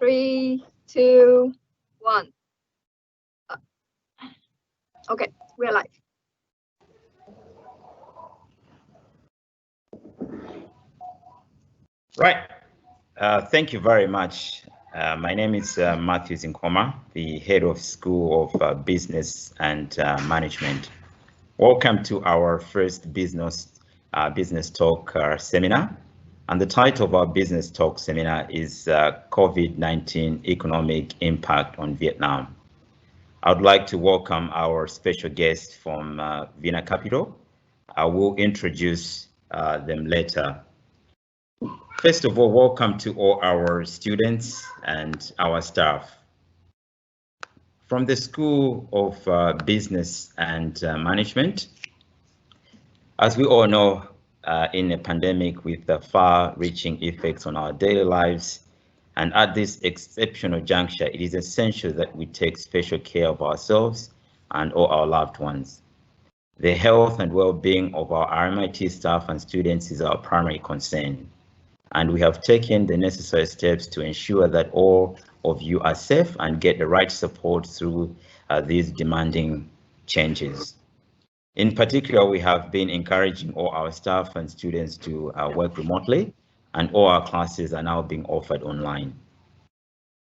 3, 2, 1. Okay, we're live. Right. Thank you very much. My name is Matthew Zinkoma, the head of School of Business and Management. Welcome to our first business talk seminar. And the title of our business talk seminar is COVID-19 Economic Impact on Vietnam. I would like to welcome our special guest from VinaCapital. I will introduce them later. First of all, welcome to all our students and our staff. From the School of Business and Management, as we all know, in a pandemic with the far-reaching effects on our daily lives, and at this exceptional juncture, it is essential that we take special care of ourselves and all our loved ones. The health and well-being of our RMIT staff and students is our primary concern. And we have taken the necessary steps to ensure that all of you are safe and get the right support through these demanding changes. In particular, we have been encouraging all our staff and students to work remotely, and all our classes are now being offered online.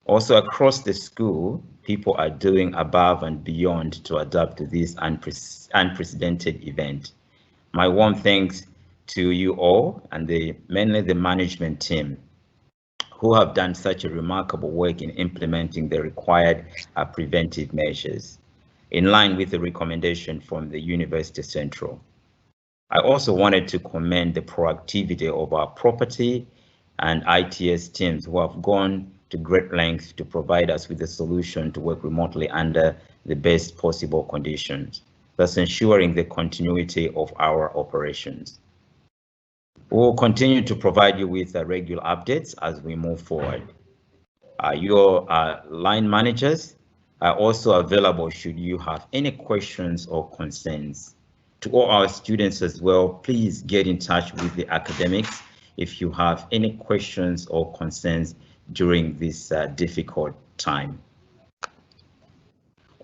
Also, across the school, people are doing above and beyond to adapt to this unprecedented event. My warm thanks to you all, and mainly the management team, who have done such a remarkable work in implementing the required preventive measures, in line with the recommendation from the University Central. I also wanted to commend the proactivity of our property and ITS teams, who have gone to great lengths to provide us with a solution to work remotely under the best possible conditions, thus ensuring the continuity of our operations. We will continue to provide you with regular updates as we move forward. Your line managers are also available should you have any questions or concerns. To all our students as well, please get in touch with the academics if you have any questions or concerns during this difficult time.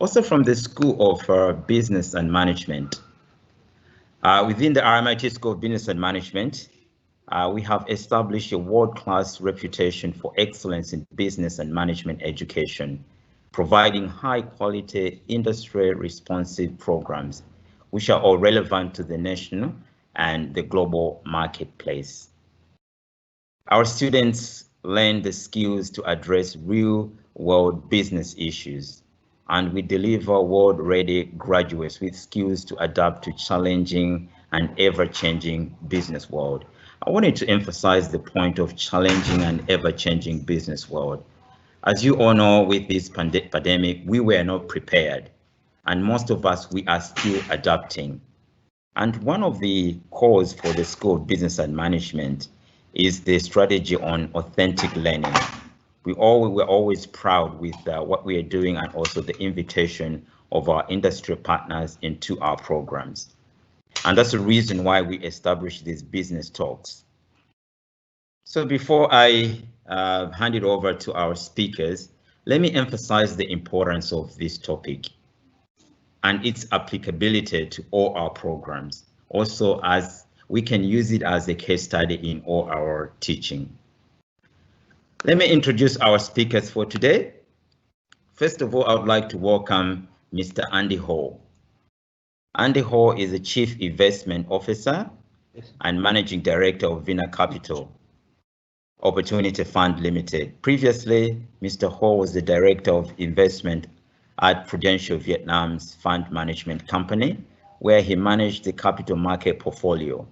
Also from the School of Business and Management, within the RMIT School of Business and Management, we have established a world-class reputation for excellence in business and management education, providing high-quality, industry-responsive programs, which are all relevant to the national and the global marketplace. Our students learn the skills to address real-world business issues, and we deliver world-ready graduates with skills to adapt to challenging and ever-changing business world. I wanted to emphasize the point of challenging and ever-changing business world. As you all know, with this pandemic, we were not prepared, and most of us, we are still adapting. And one of the cause for the School of Business and Management is the strategy on authentic learning. We're always proud with what we are doing, and also the invitation of our industry partners into our programs. And that's the reason why we established these business talks. So before I hand it over to our speakers, let me emphasize the importance of this topic and its applicability to all our programs, also as we can use it as a case study in all our teaching. Let me introduce our speakers for today. First of all, I would like to welcome Mr. Andy Ho. Andy Ho is the Chief Investment Officer and Managing Director of VinaCapital Opportunity Fund Limited. Previously, Mr. Ho was the Director of Investment at Prudential Vietnam's Fund Management Company, where he managed the capital market portfolio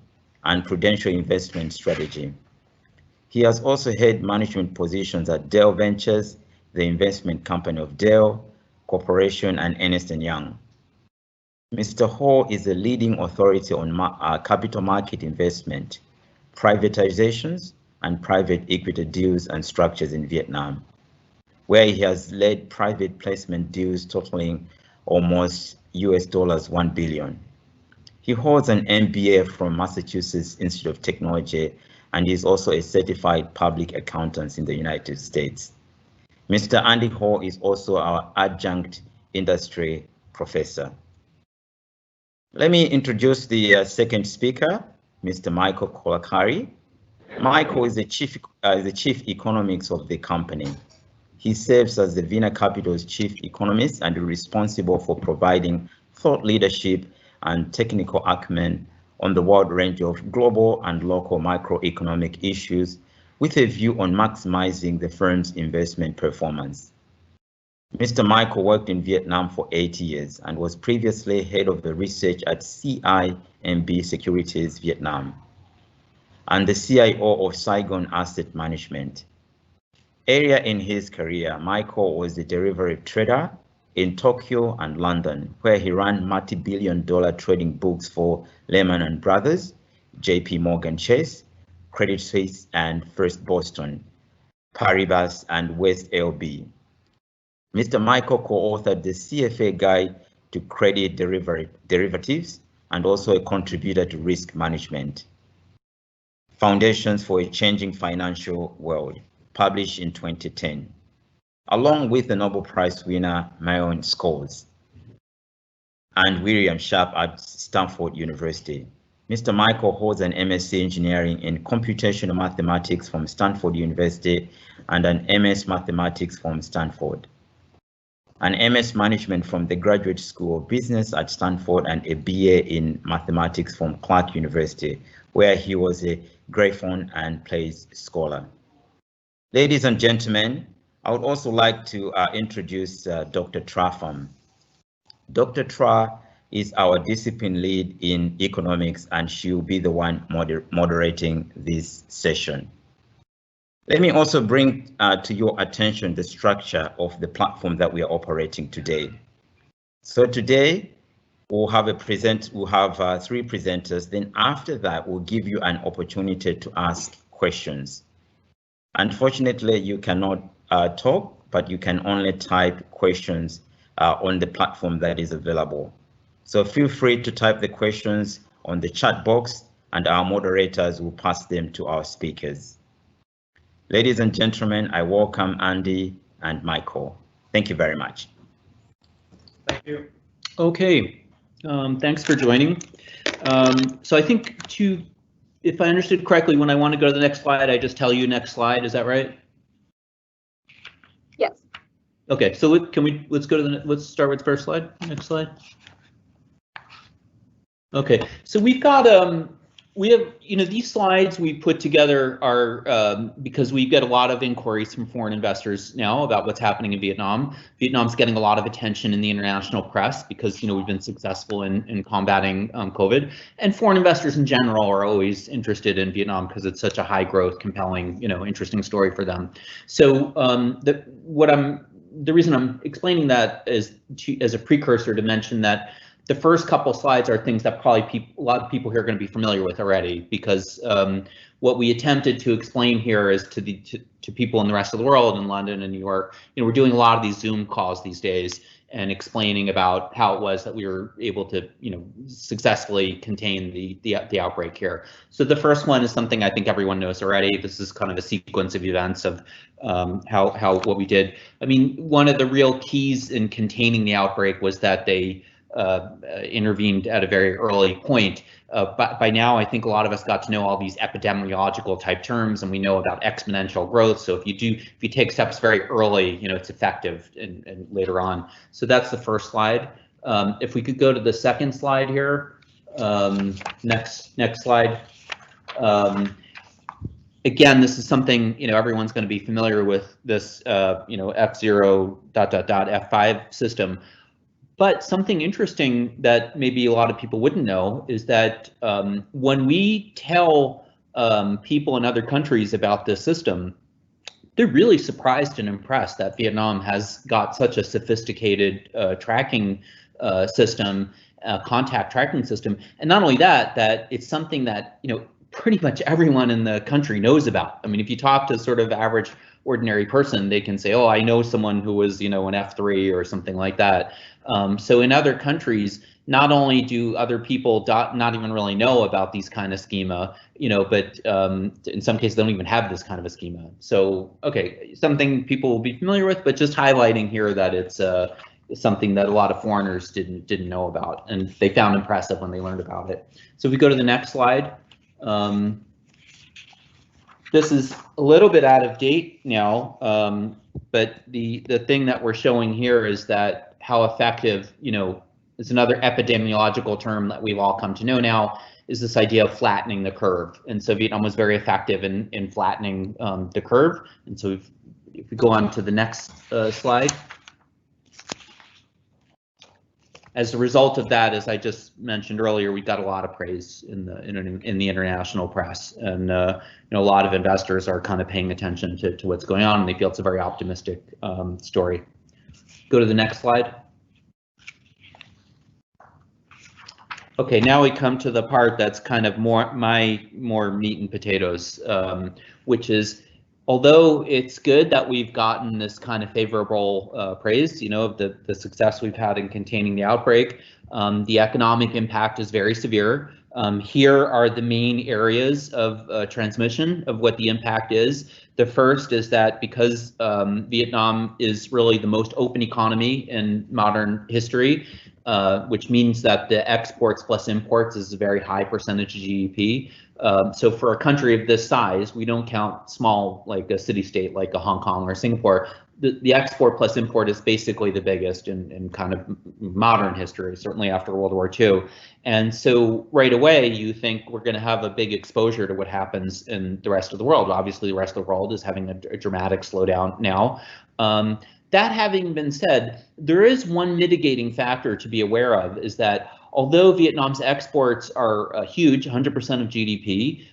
and Prudential investment strategy. He has also held management positions at Dell Ventures, the investment company of Dell Corporation, and Ernst & Young. Mr. Ho is a leading authority on capital market investment, privatizations, and private equity deals and structures in Vietnam, where he has led private placement deals totaling almost $1 billion. He holds an MBA from Massachusetts Institute of Technology, and is also a certified public accountant in the United States. Mr. Andy Hall is also our adjunct industry professor. Let me introduce the second speaker, Mr. Michael Kokalari. Michael is the chief economist of the company. He serves as the VinaCapital's chief economist and is responsible for providing thought leadership and technical acumen on the wide range of global and local microeconomic issues with a view on maximizing the firm's investment performance. Mr. Michael worked in Vietnam for 8 years and was previously head of the research at CIO and Mr Securities Vietnam and the CIO of Saigon Asset Management. Earlier in his career, Michael was a derivative trader in Tokyo and London, where he ran multi-billion-dollar trading books for Lehman Brothers, JP Morgan Chase, Credit Suisse, and First Boston, Paribas, and West LB. Mr. Michael co-authored the CFA Guide to Credit Derivatives and also a contributor to Risk Management, Foundations for a Changing Financial World, published in 2010, along with the Nobel Prize winner Marion Scholes and William Sharp at Stanford University. Mr. Michael holds an MSc Engineering in Computational Mathematics from Stanford University and an MS Mathematics from Stanford, an MS Management from the Graduate School of Business at Stanford, and a BA in Mathematics from Clark University, where he was a Grayson and Place Scholar. Ladies and gentlemen, I would also like to introduce Dr. Pham. Dr. Tra is our discipline lead in economics, and she will be the one moderating this session. Let me also bring to your attention the structure of the platform that we are operating today. So today we'll have three presenters. Then after that, we'll give you an opportunity to ask questions. Unfortunately, you cannot talk, but you can only type questions on the platform that is available. So feel free to type the questions on the chat box, and our moderators will pass them to our speakers. Ladies and gentlemen, I welcome Andy and Michael. Thank you very much. Thank you. Okay, thanks for joining. So I think if I understood correctly, when I want to go to the next slide, I just tell you next slide. Is that right? Yes. Okay, so let's go to let's start with the first slide. Next slide. Okay, so we have, these slides we put together are because we get a lot of inquiries from foreign investors now about what's happening in Vietnam. Vietnam's getting a lot of attention in the international press because we've been successful in combating COVID, and foreign investors in general are always interested in Vietnam because it's such a high growth, compelling, interesting story for them. So the reason I'm explaining that is as a precursor to mention that the first couple slides are things that probably a lot of people here are going to be familiar with already, because what we attempted to explain here is to people in the rest of the world, in London and New York, we're doing a lot of these Zoom calls these days and explaining about how it was that we were able to, successfully contain the outbreak here. So the first one is something I think everyone knows already. This is kind of a sequence of events of what we did. I mean, one of the real keys in containing the outbreak was that they intervened at a very early point. But by now, I think a lot of us got to know all these epidemiological type terms, and we know about exponential growth. So if you take steps very early, it's effective and later on. So that's the first slide. If we could go to the second slide here, next slide. Again, this is something everyone's going to be familiar with, this F0 ... F5 system. But something interesting that maybe a lot of people wouldn't know is that when we tell people in other countries about this system, they're really surprised and impressed that Vietnam has got such a sophisticated tracking system, contact tracking system. And not only that, that it's something that, pretty much everyone in the country knows about. I mean, if you talk to sort of average ordinary person, they can say, oh, I know someone who was, you know, an F3 or something like that. So in other countries, not only do other people not even really know about these kind of schema, you know, but in some cases they don't even have this kind of a schema. So, okay, something people will be familiar with, but just highlighting here that it's something that a lot of foreigners didn't know about, and they found impressive when they learned about it. So if we go to the next slide, this is a little bit out of date now, but the thing that we're showing here is that how effective, you know, is another epidemiological term that we've all come to know now, is this idea of flattening the curve. And so Vietnam was very effective in flattening the curve. And so if we go on to the next slide. As a result of that, as I just mentioned earlier, we got a lot of praise in the international press, and you know, a lot of investors are kind of paying attention to what's going on, and they feel it's a very optimistic story. Go to the next slide. Okay, now we come to the part that's kind of more meat and potatoes, which is, although it's good that we've gotten this kind of favorable praise, you know, of the success we've had in containing the outbreak, the economic impact is very severe. Here are the main areas of transmission of what the impact is. The first is that because Vietnam is really the most open economy in modern history, which means that the exports plus imports is a very high percentage of GDP. So for a country of this size, we don't count small, like a city-state like a Hong Kong or Singapore. The export plus import is basically the biggest in kind of modern history, certainly after World War II. And so right away, you think we're going to have a big exposure to what happens in the rest of the world. Obviously, the rest of the world is having a dramatic slowdown now. That having been said, there is one mitigating factor to be aware of, is that although Vietnam's exports are huge, 100% of GDP,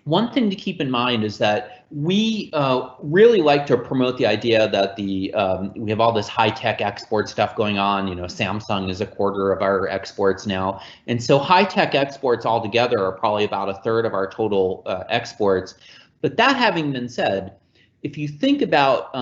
one thing to keep in mind is that we really like to promote the idea that we have all this high-tech export stuff going on. You know, Samsung is a quarter of our exports now, and so high-tech exports altogether are probably about a third of our total exports. But that having been said, if you think about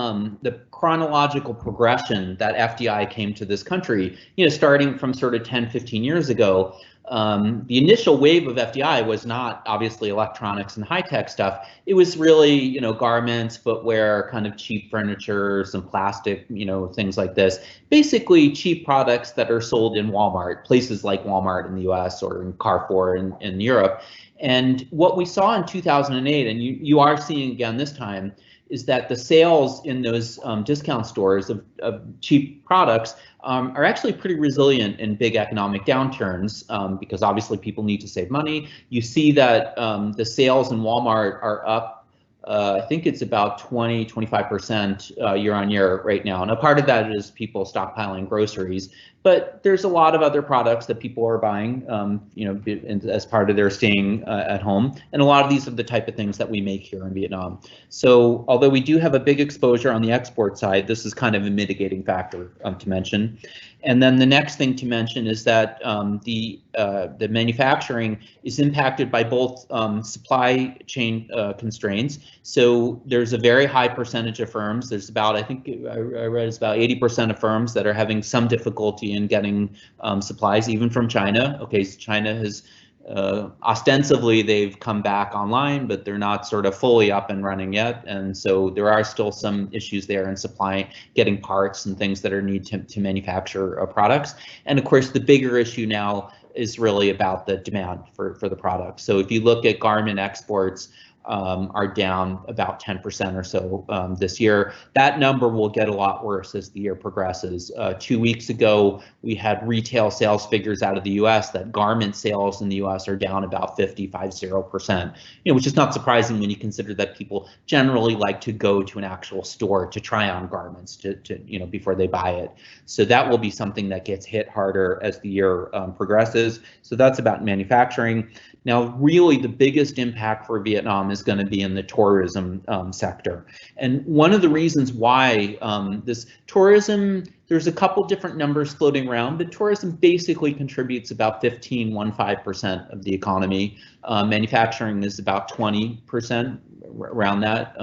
the chronological progression that FDI came to this country, you know, starting from sort of 10, 15 years ago, the initial wave of FDI was not obviously electronics and high-tech stuff. It was really, you know, garments, footwear, kind of cheap furniture, some plastic, you know, things like this. Basically cheap products that are sold in Walmart, places like Walmart in the US or in Carrefour in Europe. And what we saw in 2008, and you are seeing again this time, is that the sales in those discount stores of cheap products are actually pretty resilient in big economic downturns, because obviously people need to save money. You see that the sales in Walmart are up, I think it's about 20–25% year on year right now. And a part of that is people stockpiling groceries, but there's a lot of other products that people are buying, you know, as part of their staying at home. And a lot of these are the type of things that we make here in Vietnam. So although we do have a big exposure on the export side, this is kind of a mitigating factor to mention. And then the next thing to mention is that the manufacturing is impacted by both supply chain constraints. So there's a very high percentage of firms. There's about, I think I read it's about 80% of firms that are having some difficulty in getting supplies, even from China. Okay, so China has ostensibly they've come back online, but they're not sort of fully up and running yet. And so there are still some issues there in supply, getting parts and things that are needed to manufacture products. And of course, the bigger issue now is really about the demand for the product. So if you look at garment exports, are down about 10% or so this year. That number will get a lot worse as the year progresses. 2 weeks ago, we had retail sales figures out of the US that garment sales in the US are down about 50%, you know, which is not surprising when you consider that people generally like to go to an actual store to try on garments to you know, before they buy it. So that will be something that gets hit harder as the year progresses. So that's about manufacturing. Now, really the biggest impact for Vietnam is going to be in the tourism sector. And one of the reasons why this tourism, there's a couple different numbers floating around, but tourism basically contributes about 15% of the economy. Manufacturing is about 20%, around that.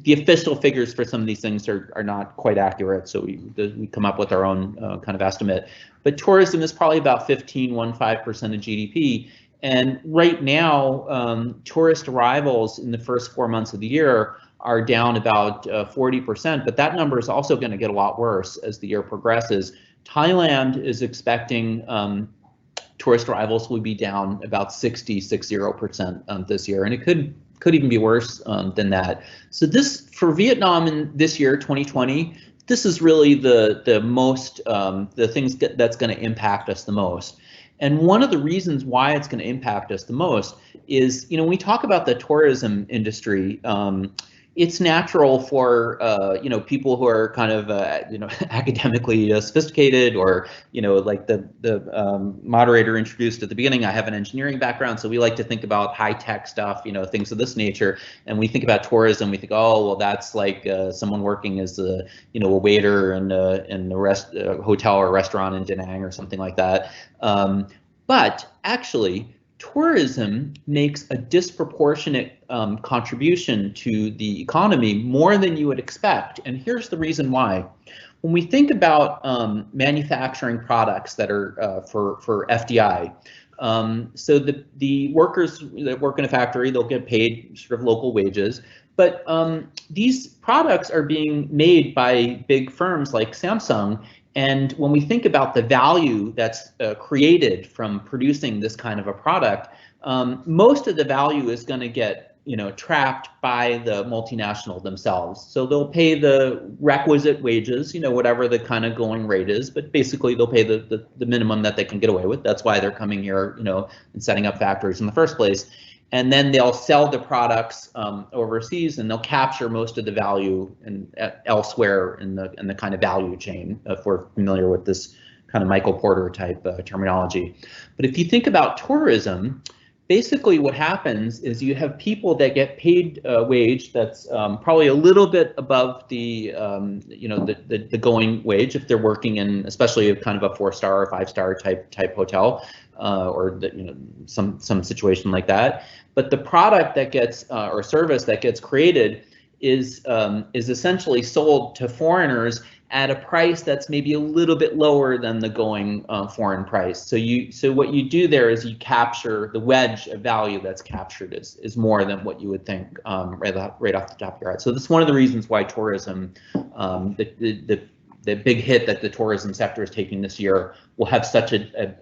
The official figures for some of these things are not quite accurate, so we come up with our own kind of estimate. But tourism is probably about 15% of GDP. And right now, tourist arrivals in the first 4 months of the year are down about 40%, but that number is also going to get a lot worse as the year progresses. Thailand is expecting tourist arrivals will be down about 60% this year, and it could even be worse than that. So this, for Vietnam in this year, 2020, this is really the most, the things that's going to impact us the most. And one of the reasons why it's going to impact us the most is, when we talk about the tourism industry, it's natural for people who are kind of academically sophisticated, or like the moderator introduced at the beginning. I have an engineering background, so we like to think about high-tech stuff, things of this nature. And we think about tourism, we think, oh well, that's like someone working as a waiter in a hotel or restaurant in Da Nang or something like that. But actually, tourism makes a disproportionate contribution to the economy, more than you would expect. And here's the reason why. When we think about manufacturing products that are for FDI, so the workers that work in a factory, they'll get paid sort of local wages. But these products are being made by big firms like Samsung. And when we think about the value that's created from producing this kind of a product, most of the value is going to get trapped by the multinational themselves. So they'll pay the requisite wages, whatever the kind of going rate is, but basically they'll pay the minimum that they can get away with. That's why they're coming here, and setting up factories in the first place. And then they'll sell the products overseas, and they'll capture most of the value elsewhere in the kind of value chain, if we're familiar with this kind of Michael Porter type terminology. But if you think about tourism, basically what happens is you have people that get paid a wage that's probably a little bit above the the going wage if they're working in, especially a kind of a 4-star or 5-star type hotel. Or some situation like that, but the product that gets or service that gets created is essentially sold to foreigners at a price that's maybe a little bit lower than the going foreign price. So what you do there is you capture the wedge of value that's captured is more than what you would think right off the top of your head. So that's one of the reasons why tourism, the big hit that the tourism sector is taking this year, will have such an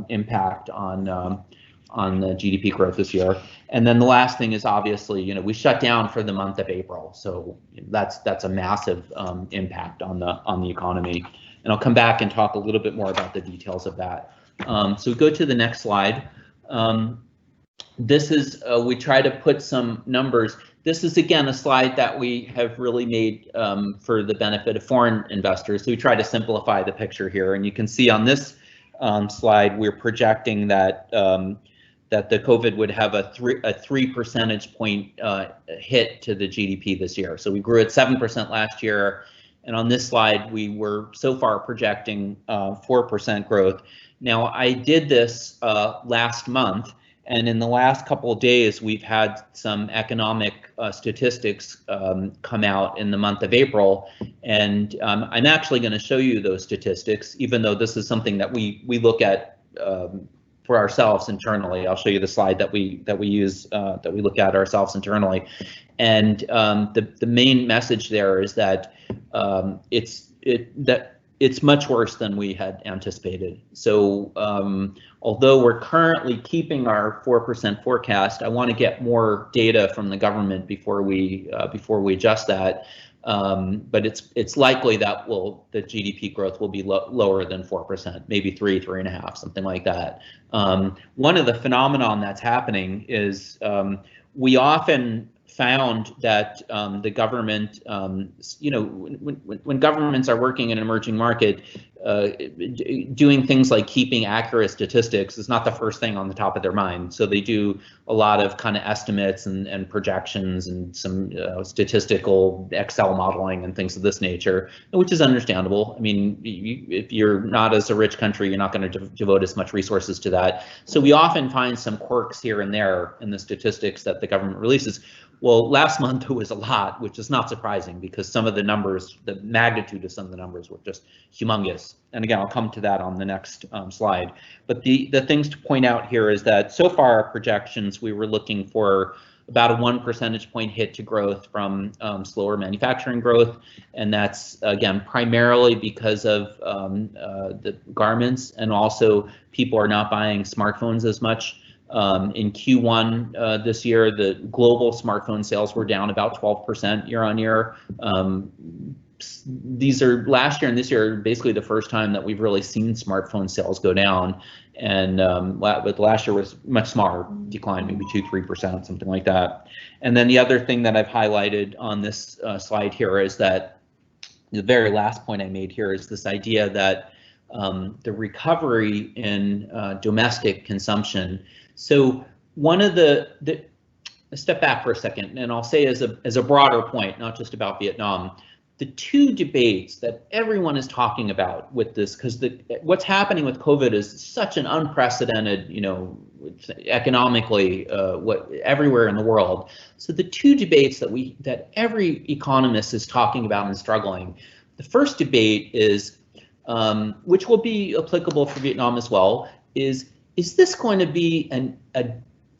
impact on the GDP growth this year. And then the last thing is, obviously, we shut down for the month of April, so that's a massive impact on the economy. And I'll come back and talk a little bit more about the details of that. So go to the next slide. This is we try to put some numbers. This is, again, a slide that we have really made for the benefit of foreign investors. So we try to simplify the picture here, and you can see on this slide we're projecting that that the COVID would have a 3 percentage point hit to the GDP this year. So we grew at 7% last year, and on this slide we were so far projecting 4% growth. Now, I did this last month. And in the last couple of days, we've had some economic statistics come out in the month of April, and I'm actually going to show you those statistics, even though this is something that we look at for ourselves internally. I'll show you the slide that we use that we look at ourselves internally, and the main message there is that it's much worse than we had anticipated. So although we're currently keeping our 4% forecast, I want to get more data from the government before we adjust that. But it's likely that the GDP growth will be lower than 4%, maybe 3.5, something like that. One of the phenomenon that's happening is we often found that the government, when governments are working in an emerging market, doing things like keeping accurate statistics is not the first thing on the top of their mind. So they do a lot of kind of estimates and projections and some statistical Excel modeling and things of this nature, which is understandable. I mean, if you're not as a rich country, you're not going to devote as much resources to that. So we often find some quirks here and there in the statistics that the government releases. Well, last month it was a lot, which is not surprising because some of the numbers, the magnitude of some of the numbers were just humongous. And again, I'll come to that on the next slide. But the things to point out here is that so far our projections, we were looking for about a 1 percentage point hit to growth from slower manufacturing growth. And that's, again, primarily because of the garments, and also people are not buying smartphones as much. In Q1 this year, the global smartphone sales were down about 12% year on year. These are last year and this year basically the first time that we've really seen smartphone sales go down. And but last year was much smaller decline, maybe 2-3%, something like that. And then the other thing that I've highlighted on this slide here is that the very last point I made here is this idea that the recovery in domestic consumption. So one of step back for a second, and I'll say as a broader point, not just about Vietnam, the two debates that everyone is talking about with this, because what's happening with COVID is such an unprecedented, economically, everywhere in the world. So the two debates that every economist is talking about and struggling. The first debate is, which will be applicable for Vietnam as well, is this going to be an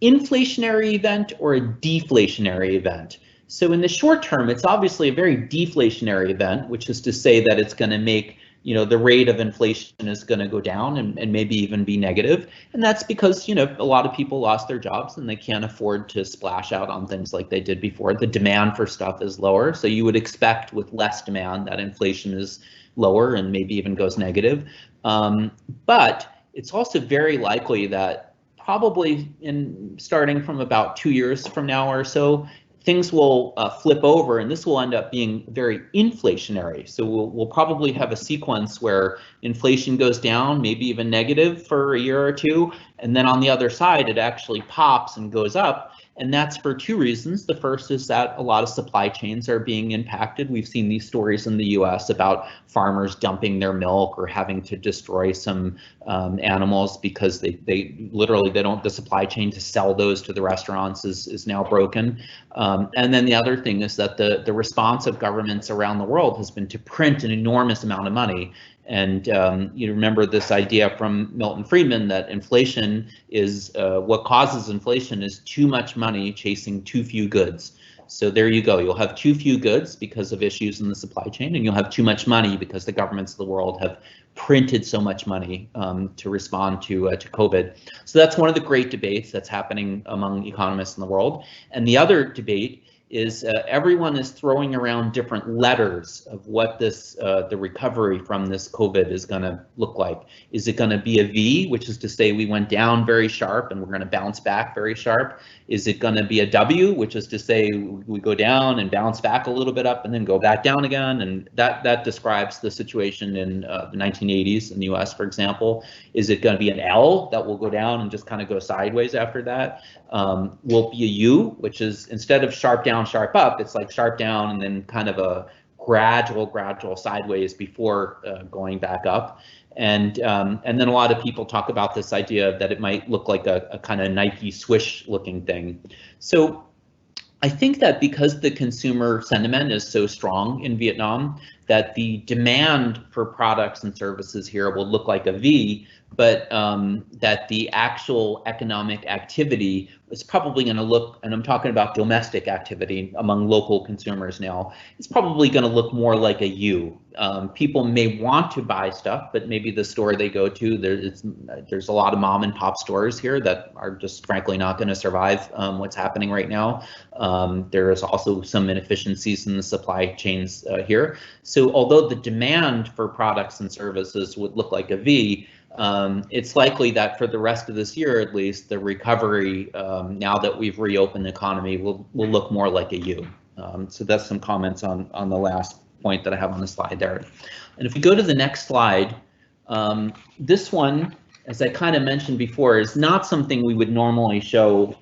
inflationary event or a deflationary event? So in the short term, it's obviously a very deflationary event, which is to say that it's going to make, the rate of inflation is going to go down and maybe even be negative. And that's because, a lot of people lost their jobs and they can't afford to splash out on things like they did before. The demand for stuff is lower. So you would expect with less demand that inflation is lower and maybe even goes negative. But it's also very likely that probably starting from about 2 years from now or so, things will flip over, and this will end up being very inflationary. So we'll probably have a sequence where inflation goes down, maybe even negative for a year or two, and then on the other side, it actually pops and goes up. And that's for two reasons. The first is that a lot of supply chains are being impacted. We've seen these stories in the US about farmers dumping their milk or having to destroy some animals because the supply chain to sell those to the restaurants is now broken. And then the other thing is that the response of governments around the world has been to print an enormous amount of money. And you remember this idea from Milton Friedman that inflation is what causes inflation is too much money chasing too few goods. So there you go. You'll have too few goods because of issues in the supply chain, and you'll have too much money because the governments of the world have printed so much money to respond to COVID. So that's one of the great debates that's happening among economists in the world. And the other debate is everyone is throwing around different letters of what this the recovery from this COVID is going to look like. Is it going to be a V, which is to say we went down very sharp and we're going to bounce back very sharp? Is it going to be a W, which is to say we go down and bounce back a little bit up and then go back down again? And that describes the situation in the 1980s in the US, for example. Is it going to be an L that will go down and just kind of go sideways after that? Will it be a U, which is instead of sharp down, sharp up, it's like sharp down and then kind of a gradual sideways before going back up. And then a lot of people talk about this idea that it might look like a kind of Nike swish looking thing. So I think that because the consumer sentiment is so strong in Vietnam, that the demand for products and services here will look like a V, but that the actual economic activity is probably going to look, and I'm talking about domestic activity among local consumers now, it's probably going to look more like a U. People may want to buy stuff, but maybe the store they go to, there's a lot of mom and pop stores here that are just frankly not going to survive what's happening right now. There is also some inefficiencies in the supply chains here. So So although the demand for products and services would look like a V, it's likely that for the rest of this year, at least, the recovery, now that we've reopened the economy, will look more like a U. So that's some comments on the last point that I have on the slide there. And if we go to the next slide, this one, as I kind of mentioned before, is not something we would normally show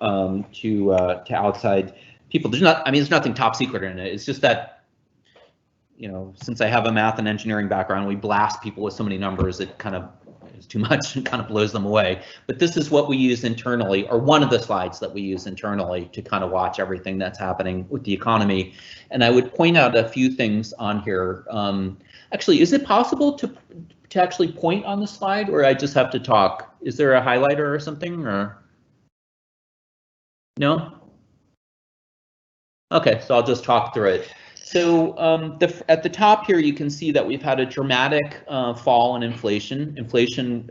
to outside people. There's nothing top secret in it. It's just that, you know, since I have a math and engineering background, we blast people with so many numbers, it kind of is too much and kind of blows them away. But this is what we use internally, or one of the slides that we use internally to kind of watch everything that's happening with the economy. And I would point out a few things on here. Actually, is it possible to actually point on the slide, or I just have to talk? Is there a highlighter or something, or no? Okay, so I'll just talk through it. So at the top here, you can see that we've had a dramatic fall in inflation. Inflation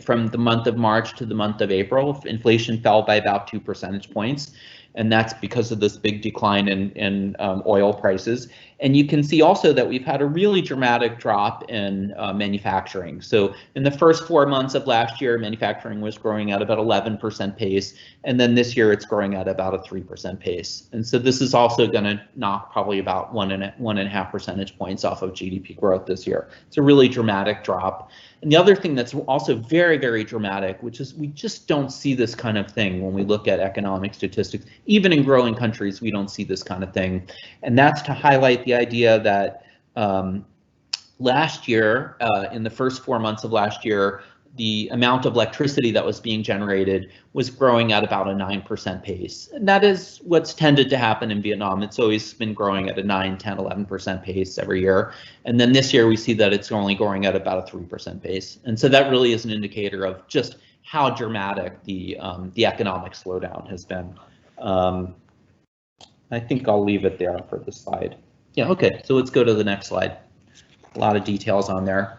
from the month of March to the month of April, inflation fell by about 2 percentage points. And that's because of this big decline in oil prices. And you can see also that we've had a really dramatic drop in manufacturing. So in the first 4 months of last year, manufacturing was growing at about 11% pace. And then this year it's growing at about a 3% pace. And so this is also going to knock probably about 1.5 percentage points off of GDP growth this year. It's a really dramatic drop. And the other thing that's also very, very dramatic, which is we just don't see this kind of thing when we look at economic statistics. Even in growing countries, we don't see this kind of thing. And that's to highlight the idea that last year, in the first 4 months of last year, the amount of electricity that was being generated was growing at about a 9% pace. And that is what's tended to happen in Vietnam. It's always been growing at a 9, 10, 11% pace every year. And then this year we see that it's only growing at about a 3% pace. And so that really is an indicator of just how dramatic the economic slowdown has been. I think I'll leave it there for this slide. Yeah, okay, so let's go to the next slide. A lot of details on there.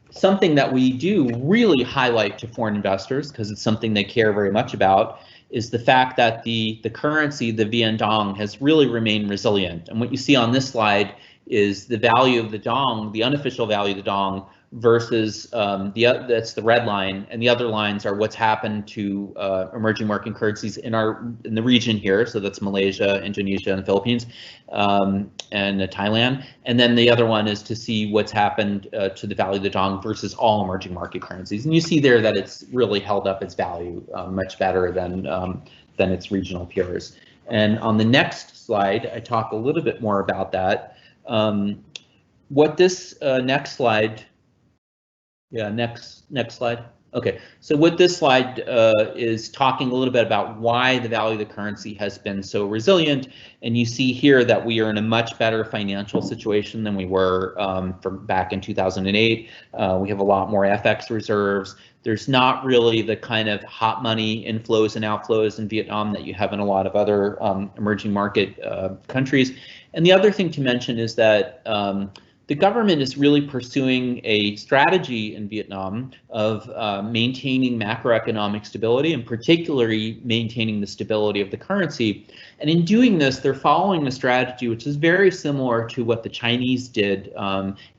Something that we do really highlight to foreign investors, because it's something they care very much about, is the fact that the currency, the Viet Dong, has really remained resilient. And what you see on this slide is the value of the dong, the unofficial value of the dong, versus that's the red line, and the other lines are what's happened to emerging market currencies in the region here. So that's Malaysia, Indonesia, and the Philippines, and Thailand. And then the other one is to see what's happened to the value of the dong versus all emerging market currencies. And you see there that it's really held up its value much better than its regional peers. And on the next slide, I talk a little bit more about that. What this next slide. Yeah, next slide. Okay, so what this slide is talking a little bit about why the value of the currency has been so resilient, and you see here that we are in a much better financial situation than we were from back in 2008. We have a lot more FX reserves. There's not really the kind of hot money inflows and outflows in Vietnam that you have in a lot of other emerging market countries. And the other thing to mention is that the government is really pursuing a strategy in Vietnam of maintaining macroeconomic stability, and particularly maintaining the stability of the currency. And in doing this, they're following a strategy which is very similar to what the Chinese did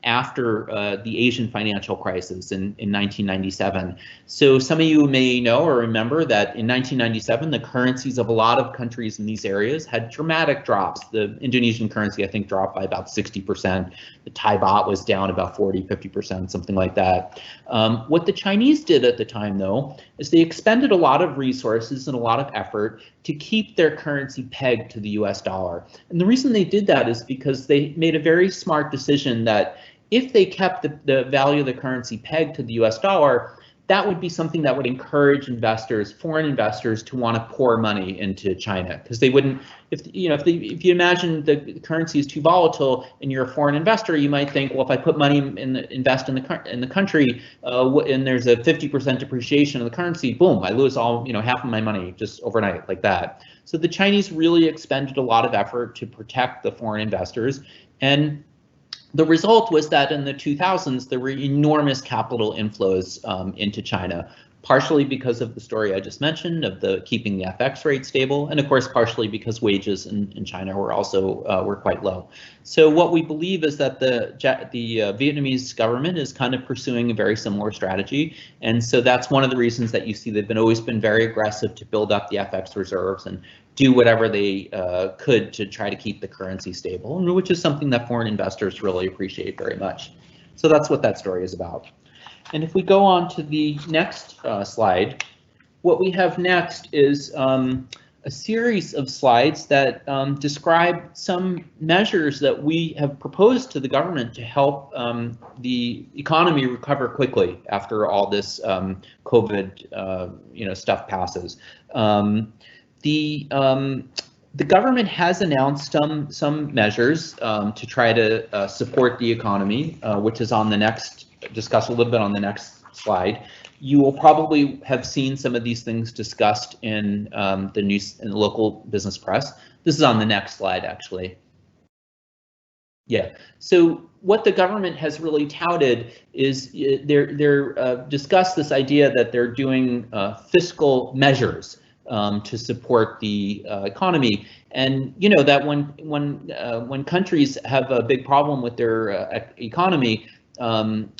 after the Asian financial crisis in 1997. So some of you may know or remember that in 1997, the currencies of a lot of countries in these areas had dramatic drops. The Indonesian currency, I think, dropped by about 60%. The Thai baht was down about 40, 50%, something like that. What the Chinese did at the time, though, is they expended a lot of resources and a lot of effort to keep their currency pegged to the US dollar. And the reason they did that is because they made a very smart decision that if they kept the value of the currency pegged to the US dollar, that would be something that would encourage investors, foreign investors, to want to pour money into China, because they wouldn't. If you imagine the currency is too volatile and you're a foreign investor, you might think, well, if I put money invest in the country, and there's a 50% depreciation of the currency, boom, I lose all half of my money just overnight like that. So the Chinese really expended a lot of effort to protect the foreign investors, and the result was that in the 2000s, there were enormous capital inflows into China, partially because of the story I just mentioned of the keeping the FX rate stable, and of course partially because wages in China were also were quite low. So what we believe is that the Vietnamese government is kind of pursuing a very similar strategy, and so that's one of the reasons that you see they've always been very aggressive to build up the FX reserves and do whatever they could to try to keep the currency stable, which is something that foreign investors really appreciate very much. So that's what that story is about. And if we go on to the next slide, what we have next is a series of slides that describe some measures that we have proposed to the government to help the economy recover quickly after all this COVID stuff passes. The government has announced some measures to try to support the economy, which is on the next, discuss a little bit on the next slide. You will probably have seen some of these things discussed in the news and local business press. This is on the next slide, actually. Yeah, so what the government has really touted is they're discussed this idea that they're doing fiscal measures to support the economy, and you know that when countries have a big problem with their economy,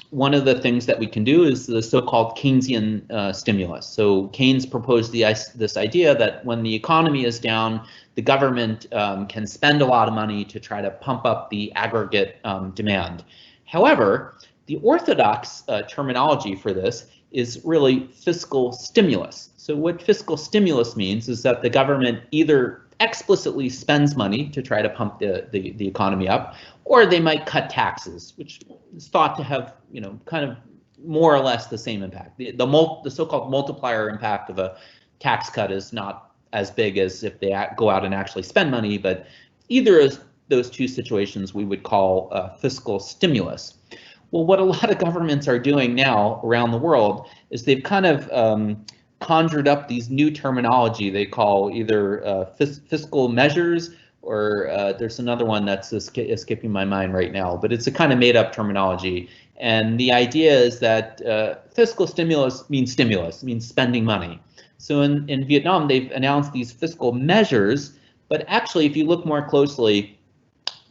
one of the things that we can do is the so-called Keynesian stimulus. So Keynes proposed this idea that when the economy is down, the government can spend a lot of money to try to pump up the aggregate demand. However, the orthodox terminology for this is really fiscal stimulus. So what fiscal stimulus means is that the government either explicitly spends money to try to pump the economy up, or they might cut taxes, which is thought to have, you know, kind of more or less the same impact. The so-called multiplier impact of a tax cut is not as big as if they go out and actually spend money, but either of those two situations we would call fiscal stimulus. Well, what a lot of governments are doing now around the world is they've kind of conjured up these new terminology they call either fiscal measures, or there's another one that's escaping my mind right now, but it's a kind of made up terminology. And the idea is that fiscal stimulus means spending money. So in Vietnam, they've announced these fiscal measures, but actually, if you look more closely,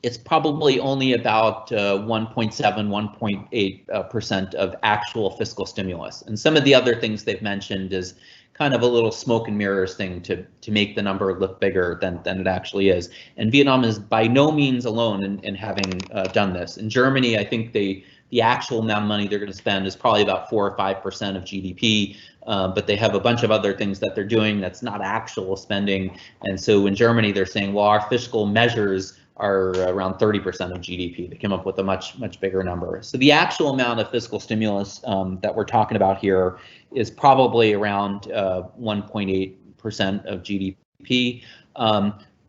it's probably only about 1.7, 1.8% of actual fiscal stimulus. And some of the other things they've mentioned is kind of a little smoke and mirrors thing to make the number look bigger than it actually is. And Vietnam is by no means alone in having done this. In Germany, I think the actual amount of money they're going to spend is probably about 4 or 5% of GDP, but they have a bunch of other things that they're doing that's not actual spending. And so in Germany, they're saying, well, our fiscal measures are around 30% of GDP. They came up with a much bigger number. So the actual amount of fiscal stimulus that we're talking about here is probably around 1.8% of GDP.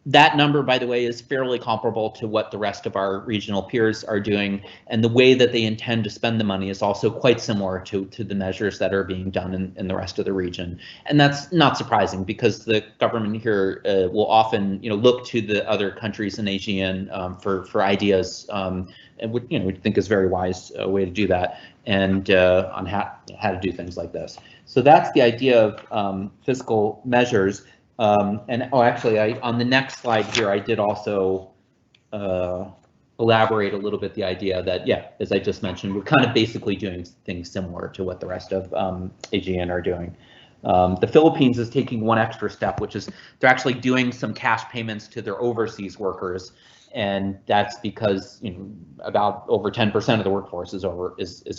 That number, by the way, is fairly comparable to what the rest of our regional peers are doing, and the way that they intend to spend the money is also quite similar to the measures that are being done in the rest of the region. And that's not surprising because the government here will often, look to the other countries in ASEAN for ideas, and we think is a very wise way to do that, and on how to do things like this. So that's the idea of fiscal measures. Actually, on the next slide here, I did also elaborate a little bit the idea that, yeah, as I just mentioned, we're kind of basically doing things similar to what the rest of ASEAN are doing. The Philippines is taking one extra step, which is they're actually doing some cash payments to their overseas workers, and that's because about over 10% of the workforce is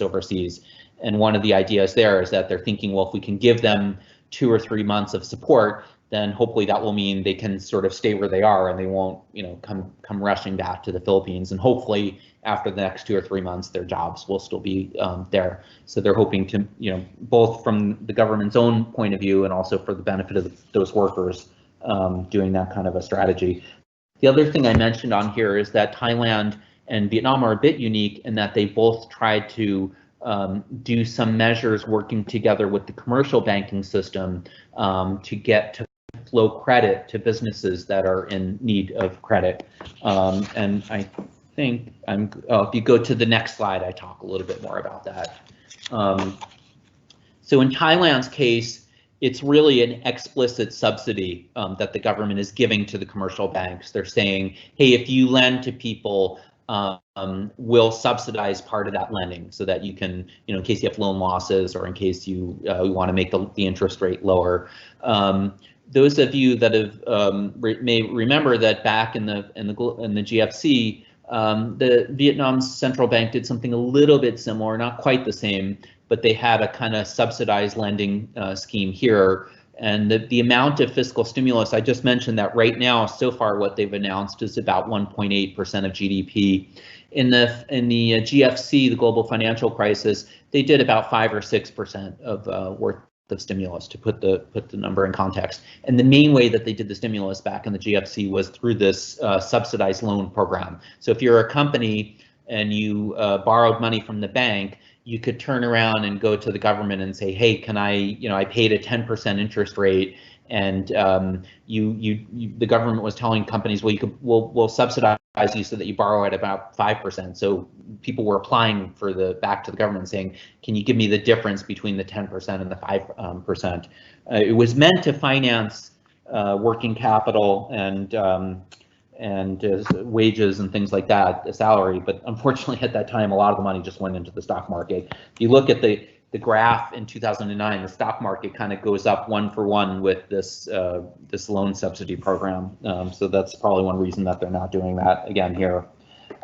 overseas. And one of the ideas there is that they're thinking, well, if we can give them 2 or 3 months of support, then hopefully that will mean they can sort of stay where they are and they won't, come rushing back to the Philippines. And hopefully after the next 2 or 3 months, their jobs will still be there. So they're hoping to, both from the government's own point of view and also for the benefit of those workers, doing that kind of a strategy. The other thing I mentioned on here is that Thailand and Vietnam are a bit unique in that they both tried to do some measures working together with the commercial banking system to get to flow credit to businesses that are in need of credit. And I think if you go to the next slide, I talk a little bit more about that. So in Thailand's case, it's really an explicit subsidy that the government is giving to the commercial banks. They're saying, hey, if you lend to people, we'll subsidize part of that lending so that you can, in case you have loan losses or in case you want to make the interest rate lower. Those of you that have may remember that back in the GFC, the Vietnam's central bank did something a little bit similar, not quite the same, but they had a kind of subsidized lending scheme here. And the amount of fiscal stimulus, I just mentioned that right now, so far what they've announced is about 1.8% of GDP. In the GFC, the global financial crisis, they did about 5 or 6% of worth of stimulus, to put the number in context. And the main way that they did the stimulus back in the GFC was through this subsidized loan program. So if you're a company and you borrowed money from the bank, you could turn around and go to the government and say, hey, can I paid a 10% interest rate, and the government was telling companies, well, we'll subsidize you so that you borrow at about 5%. So people were applying for back to the government saying, can you give me the difference between the 10% and the 5%? It was meant to finance working capital and wages and things like that, the salary. But unfortunately, at that time, a lot of the money just went into the stock market. If you look at the graph in 2009, the stock market kind of goes up 1-for-1 with this loan subsidy program. So that's probably one reason that they're not doing that again here.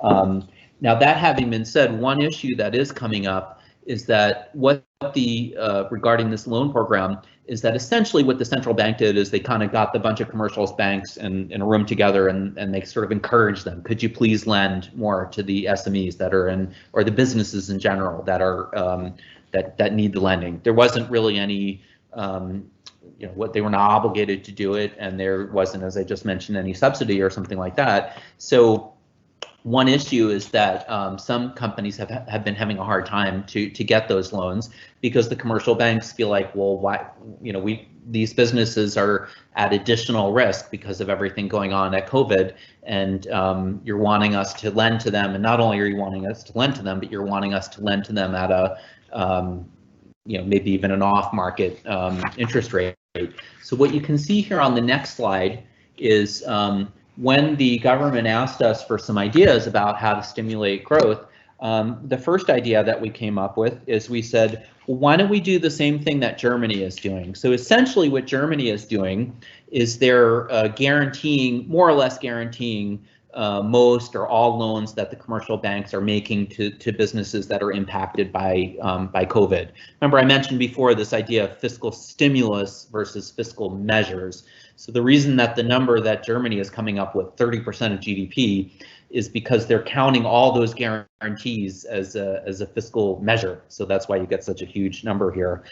Now, that having been said, one issue that is coming up is that regarding this loan program is that essentially what the central bank did is they kind of got the bunch of commercial banks in a room together, and they sort of encouraged them, could you please lend more to the SMEs that are in, or the businesses in general that are that need the lending. There wasn't really any what they were not obligated to do it, and there wasn't, as I just mentioned, any subsidy or something like that. So one issue is that some companies have been having a hard time to get those loans because the commercial banks feel like, well, why, these businesses are at additional risk because of everything going on at COVID, and you're wanting us to lend to them, and not only are you wanting us to lend to them, but you're wanting us to lend to them at a maybe even an off-market interest rate. So what you can see here on the next slide is when the government asked us for some ideas about how to stimulate growth, the first idea that we came up with is we said, well, why don't we do the same thing that Germany is doing? So essentially what Germany is doing is they're more or less guaranteeing most or all loans that the commercial banks are making to businesses that are impacted by COVID. Remember, I mentioned before this idea of fiscal stimulus versus fiscal measures. So the reason that the number that Germany is coming up with, 30% of GDP, is because they're counting all those guarantees as a fiscal measure. So that's why you get such a huge number here.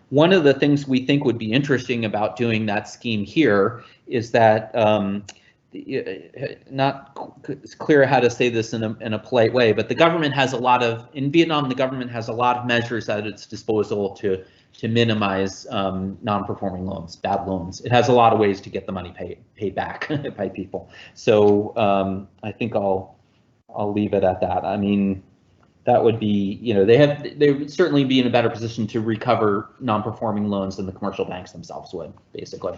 One of the things we think would be interesting about doing that scheme here is that not clear how to say this in a polite way, but the government has in Vietnam, the government has a lot of measures at its disposal to minimize non-performing loans, bad loans. It has a lot of ways to get the money paid back by people. So I think I'll leave it at that. I mean, that would be, they would certainly be in a better position to recover non-performing loans than the commercial banks themselves would, basically.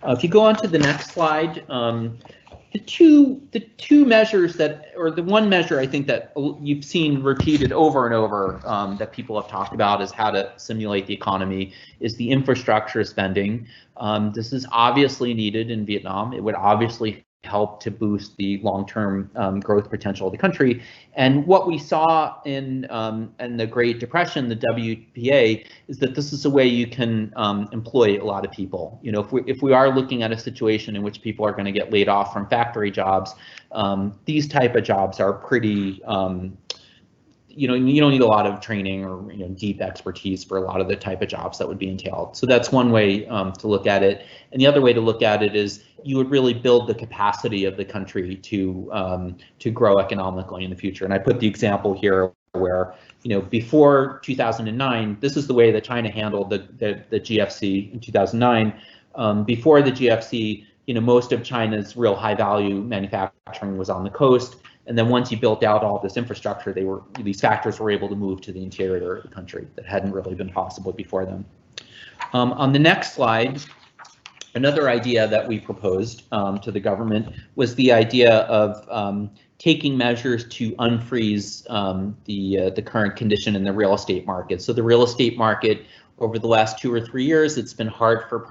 If you go on to the next slide, the two measures or the one measure I think that you've seen repeated over and over that people have talked about is how to stimulate the economy is the infrastructure spending. This is obviously needed in Vietnam. It would obviously help to boost the long-term growth potential of the country. And what we saw in the Great Depression, the WPA, is that this is a way you can employ a lot of people. If we are looking at a situation in which people are going to get laid off from factory jobs, these type of jobs are pretty you don't need a lot of training or deep expertise for a lot of the type of jobs that would be entailed. So that's one way to look at it. And the other way to look at it is you would really build the capacity of the country to grow economically in the future. And I put the example here where before 2009, this is the way that China handled the GFC in 2009. Before the GFC, most of China's real high value manufacturing was on the coast. And then once you built out all this infrastructure, these factors were able to move to the interior of the country that hadn't really been possible before them. On the next slide, another idea that we proposed to the government was the idea of taking measures to unfreeze the current condition in the real estate market. So the real estate market over the last 2 or 3 years, it's been hard for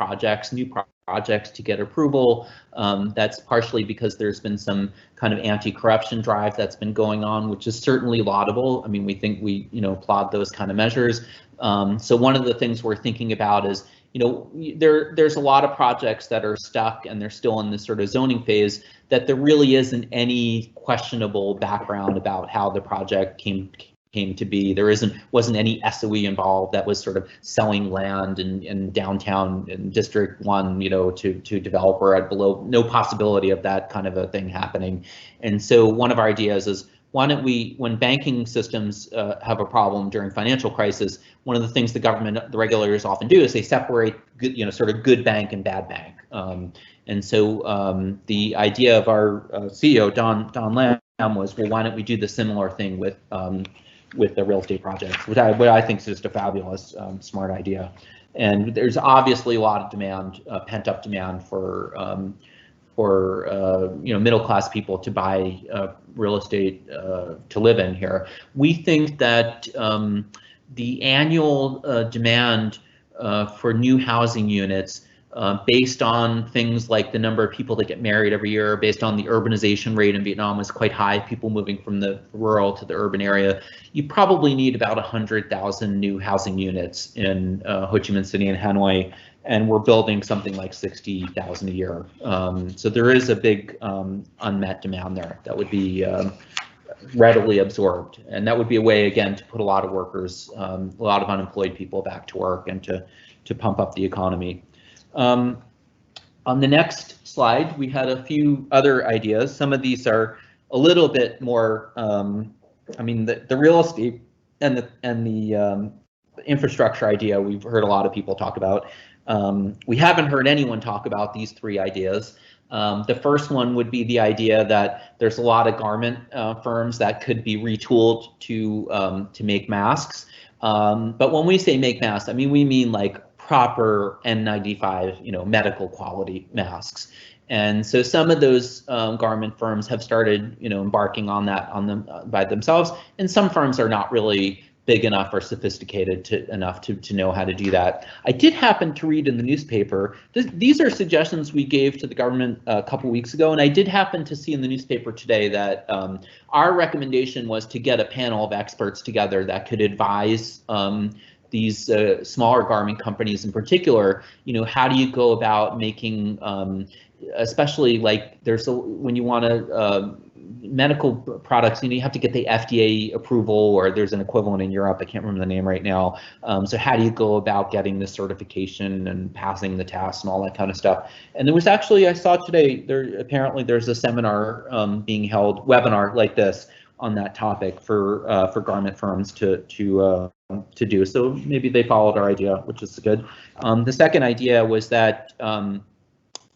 new projects to get approval. That's partially because there's been some kind of anti-corruption drive that's been going on, which is certainly laudable. I mean, we think we applaud those kind of measures. So one of the things we're thinking about is, there's a lot of projects that are stuck and they're still in this sort of zoning phase that there really isn't any questionable background about how the project came to be. There wasn't any SOE involved that was sort of selling land in downtown in District 1, to developer at below, no possibility of that kind of a thing happening. And so one of our ideas is, why don't we, when banking systems have a problem during financial crisis, one of the things the regulators often do is they separate good, sort of good bank and bad bank. And so the idea of our CEO, Don Lamb, was, well, why don't we do the similar thing with the real estate projects, which I think is just a fabulous, smart idea. And there's obviously a lot of demand, pent-up demand for middle-class people to buy real estate to live in here. We think that the annual demand for new housing units, based on things like the number of people that get married every year, based on the urbanization rate in Vietnam is quite high, people moving from the rural to the urban area, you probably need about 100,000 new housing units in Ho Chi Minh City and Hanoi, and we're building something like 60,000 a year. So there is a big unmet demand there that would be readily absorbed, and that would be a way, again, to put a lot of workers, a lot of unemployed people back to work and to pump up the economy. On the next slide, we had a few other ideas. Some of these are a little bit more, I mean, the real estate and the infrastructure idea we've heard a lot of people talk about. We haven't heard anyone talk about these 3 ideas. The first one would be the idea that there's a lot of garment firms that could be retooled to make masks. But when we say make masks, I mean, we mean like proper N95, medical quality masks. And so some of those garment firms have started, embarking on that by themselves, and some firms are not really big enough or sophisticated enough to know how to do that. I did happen to read in the newspaper, these are suggestions we gave to the government a couple weeks ago, and I did happen to see in the newspaper today that our recommendation was to get a panel of experts together that could advise these smaller garment companies in particular, how do you go about making, especially like when you want to, medical products, you have to get the FDA approval, or there's an equivalent in Europe, I can't remember the name right now. So how do you go about getting the certification and passing the tests and all that kind of stuff? And there was actually, I saw today, apparently there's a seminar being held, webinar like this, on that topic for garment firms to do. So maybe they followed our idea, which is good. The second idea was that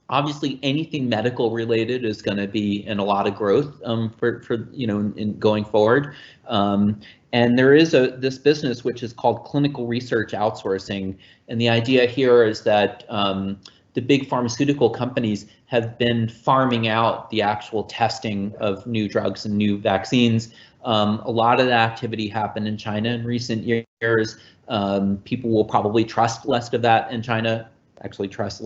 obviously anything medical related is going to be in a lot of growth for in going forward. And there is this business which is called clinical research outsourcing, and the idea here is that the big pharmaceutical companies have been farming out the actual testing of new drugs and new vaccines. A lot of that activity happened in China in recent years. People will probably trust less of that in China, actually trust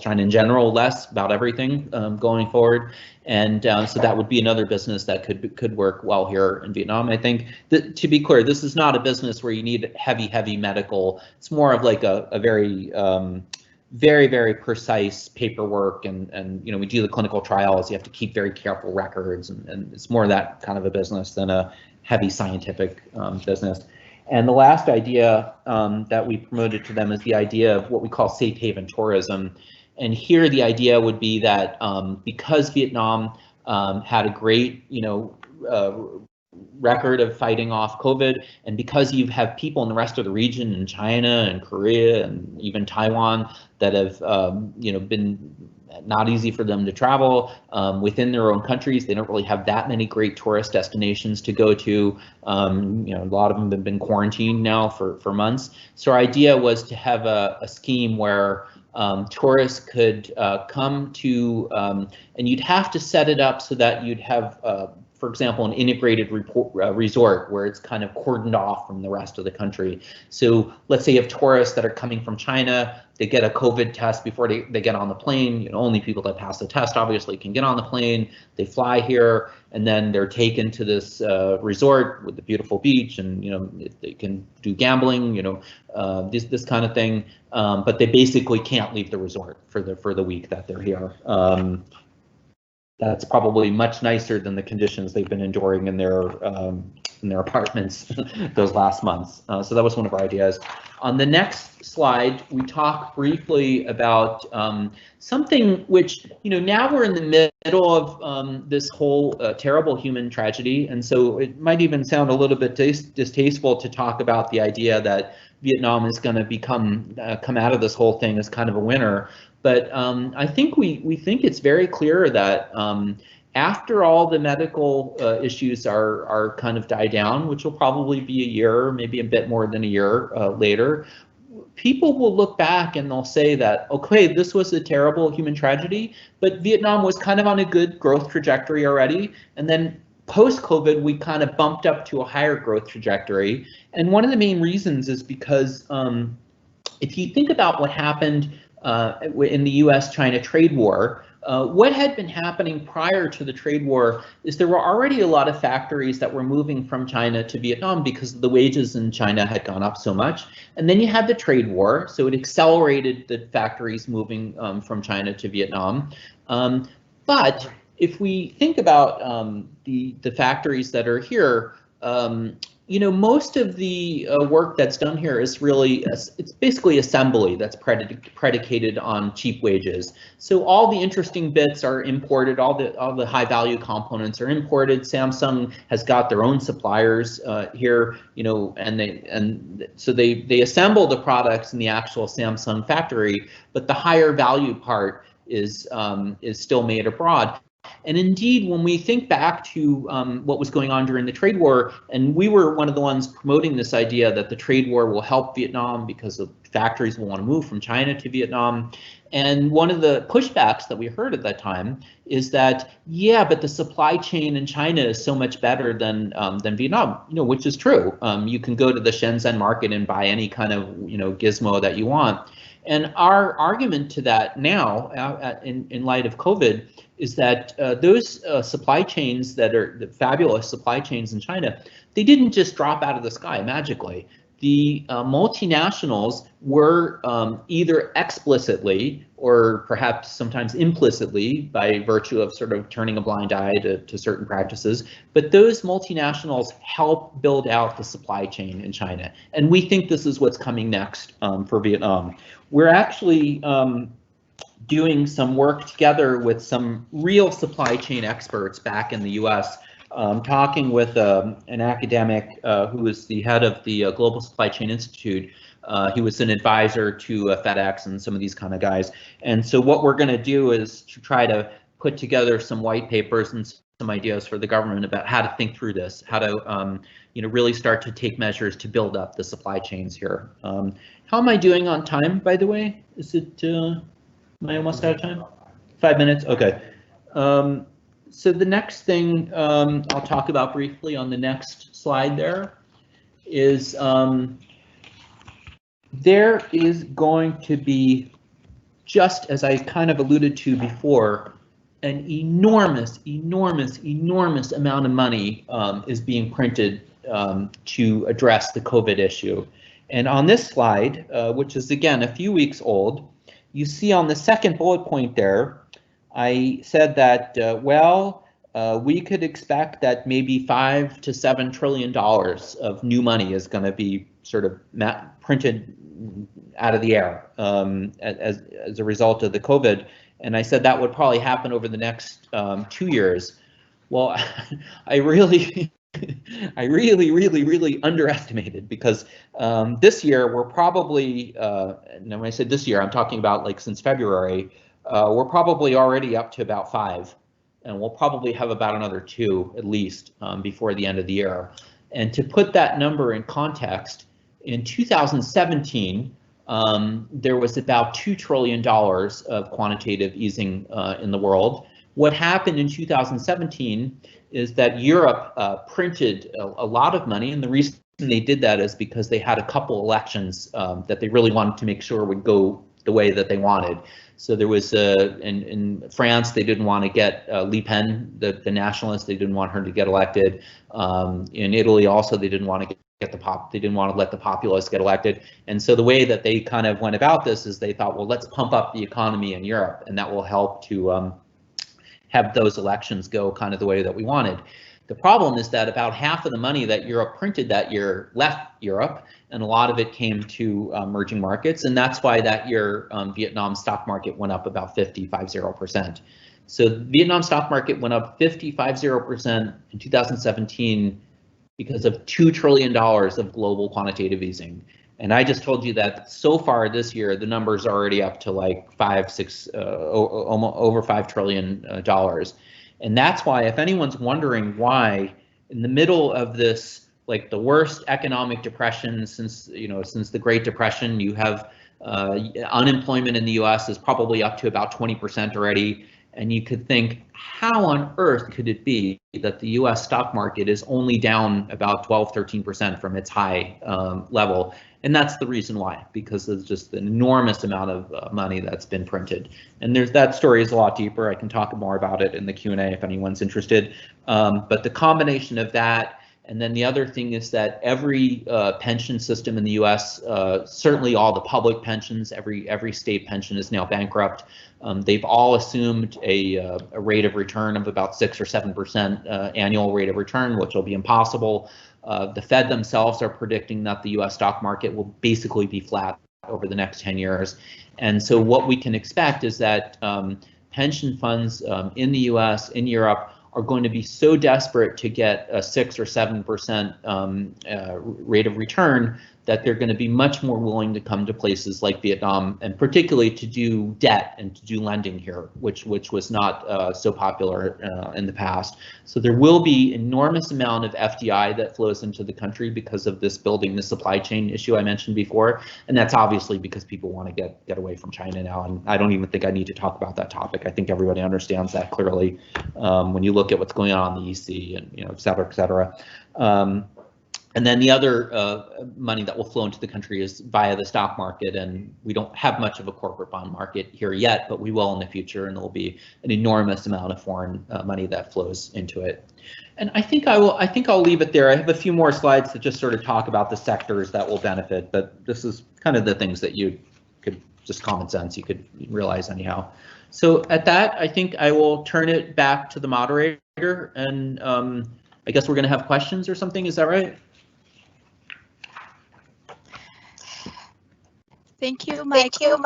China in general less about everything going forward. And so that would be another business that could work well here in Vietnam. I think that, to be clear, this is not a business where you need heavy medical. It's more of like a very precise paperwork, and we do the clinical trials. You have to keep very careful records, and it's more that kind of a business than a heavy scientific business. And the last idea that we promoted to them is the idea of what we call safe haven tourism. And here the idea would be that because Vietnam had a great record of fighting off COVID, and because you have people in the rest of the region, in China and Korea and even Taiwan, that have been not easy for them to travel within their own countries. They don't really have that many great tourist destinations to go to. You know, a lot of them have been quarantined now for months. So our idea was to have a scheme where tourists could come to, and you'd have to set it up so that you'd have, for example, an integrated resort where it's kind of cordoned off from the rest of the country. So let's say you have tourists that are coming from China, they get a COVID test before they get on the plane. You know, only people that pass the test obviously can get on the plane. They fly here, and then they're taken to this resort with the beautiful beach, and you know, they can do gambling, you know, this kind of thing. But they basically can't leave the resort for the week that they're here. That's probably much nicer than the conditions they've been enduring in their apartments those last months. So that was one of our ideas. On the next slide, we talk briefly about something which, you know, now we're in the middle of this whole terrible human tragedy, and so it might even sound a little bit distasteful to talk about the idea that Vietnam is going to come out of this whole thing as kind of a winner. But I think we think it's very clear that after all the medical issues are kind of die down, which will probably be a year, maybe a bit more than a year later, people will look back and they'll say that, okay, this was a terrible human tragedy, but Vietnam was kind of on a good growth trajectory already. And then post-COVID, we kind of bumped up to a higher growth trajectory. And one of the main reasons is because if you think about what happened in the US-China trade war, what had been happening prior to the trade war is there were already a lot of factories that were moving from China to Vietnam because the wages in China had gone up so much. And then you had the trade war, so it accelerated the factories moving from China to Vietnam. But if we think about the factories that are here, you know, most of the work that's done here is really, it's basically assembly that's predicated on cheap wages. So all the interesting bits are imported, all the high value components are imported. Samsung has got their own suppliers here, you know, and so they assemble the products in the actual Samsung factory, but the higher value part is still made abroad. And indeed, when we think back to what was going on during the trade war, and we were one of the ones promoting this idea that the trade war will help Vietnam because the factories will want to move from China to Vietnam. And one of the pushbacks that we heard at that time is that, yeah, but the supply chain in China is so much better than Vietnam, you know, which is true. You can go to the Shenzhen market and buy any kind of, you know, gizmo that you want. And our argument to that now, in light of COVID, is that those supply chains that are the fabulous supply chains in China, they didn't just drop out of the sky magically. The multinationals were either explicitly or perhaps sometimes implicitly, by virtue of sort of turning a blind eye to certain practices, but those multinationals help build out the supply chain in China. And we think this is what's coming next for Vietnam. We're actually doing some work together with some real supply chain experts back in the US, talking with an academic who is the head of the Global Supply Chain Institute. He was an advisor to FedEx and some of these kind of guys. And so what we're going to do is to try to put together some white papers and some ideas for the government about how to think through this, how to you know, really start to take measures to build up the supply chains here. How am I doing on time, by the way? Is it, am I almost out of time? 5 minutes, okay. So the next thing I'll talk about briefly on the next slide there is there is going to be, just as I kind of alluded to before, an enormous amount of money is being printed to address the COVID issue. And on this slide, which is again a few weeks old, you see on the second bullet point there, I said that, we could expect that maybe $5 to $7 trillion of new money is going to be sort of printed out of the air as a result of the COVID. And I said that would probably happen over the next 2 years. Well, I really underestimated, because this year we're probably, and when I said this year, I'm talking about like since February, we're probably already up to about 5, and we'll probably have about another 2 at least before the end of the year. And to put that number in context, in 2017, there was about $2 trillion of quantitative easing in the world. What happened in 2017 is that Europe printed a lot of money, and the reason they did that is because they had a couple elections that they really wanted to make sure would go the way that they wanted. So there was in France, they didn't want to get Le Pen, the nationalist, they didn't want her to get elected. In Italy also, they didn't want to they didn't want to let the populists get elected. And so the way that they kind of went about this is they thought, well, let's pump up the economy in Europe, and that will help to have those elections go kind of the way that we wanted. The problem is that about half of the money that Europe printed that year left Europe, and a lot of it came to emerging markets, and that's why that year Vietnam stock market went up about 50%. So the Vietnam stock market went up 50% in 2017 because of $2 trillion of global quantitative easing. And I just told you that so far this year, the number's already up to like over $5 trillion. And that's why, if anyone's wondering why, in the middle of this, like the worst economic depression since the Great Depression, you have unemployment in the U.S. is probably up to about 20% already. And you could think, how on earth could it be that the U.S. stock market is only down about 12–13% from its high level? And that's the reason why, because there's just an enormous amount of money that's been printed. And that story is a lot deeper. I can talk more about it in the Q&A if anyone's interested. But the combination of that, and then the other thing is that every pension system in the U.S., certainly all the public pensions, every state pension is now bankrupt. They've all assumed a rate of return of about 6 or 7% annual rate of return, which will be impossible. The Fed themselves are predicting that the U.S. stock market will basically be flat over the next 10 years. And so what we can expect is that pension funds in the U.S., in Europe, are going to be so desperate to get a 6 or 7% rate of return that they're going to be much more willing to come to places like Vietnam, and particularly to do debt and to do lending here, which was not so popular in the past. So there will be enormous amount of FDI that flows into the country because of this building the supply chain issue I mentioned before, and that's obviously because people want to get away from China now. And I don't even think I need to talk about that topic. I think everybody understands that clearly when you look at what's going on in the EC and et cetera, et cetera. And then the other money that will flow into the country is via the stock market, and we don't have much of a corporate bond market here yet, but we will in the future, and there will be an enormous amount of foreign money that flows into it. And I think I'll leave it there. I have a few more slides to just sort of talk about the sectors that will benefit, but this is kind of the things that you could, just common sense, you could realize anyhow. So at that, I think I will turn it back to the moderator, and I guess we're going to have questions or something. Is that right? Thank you, Michael.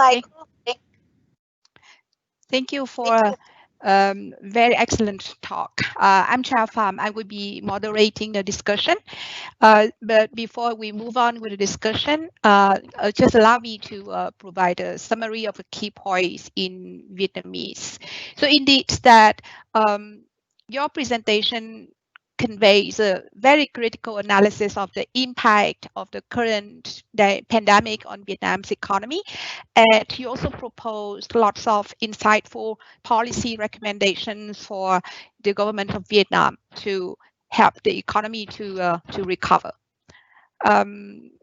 Thank you for very excellent talk. I'm Pham. I will be moderating the discussion. But before we move on with the discussion, just allow me to provide a summary of the key points in Vietnamese. So indeed that your presentation conveys a very critical analysis of the impact of the current pandemic on Vietnam's economy. And you also proposed lots of insightful policy recommendations for the government of Vietnam to help the economy to recover.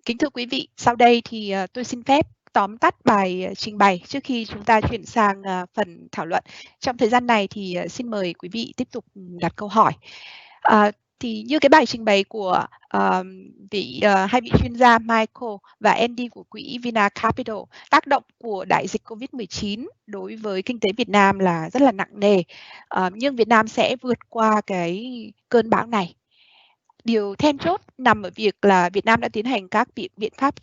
Kính thưa quý vị, sau đây thì tôi xin phép tóm tắt bài trình bày trước khi chúng ta chuyển sang phần thảo luận. Trong thời gian này thì xin mời quý vị tiếp tục đặt câu hỏi. Thì như cái bài trình bày của hai vị chuyên gia Michael và Andy của quỹ VinaCapital, tác động của đại dịch Covid-19 đối với kinh tế Việt Nam là rất là nặng nề, nhưng Việt Nam sẽ vượt qua cái cơn bão này. Điều then chốt nằm ở việc là Việt Nam đã tiến hành các biện pháp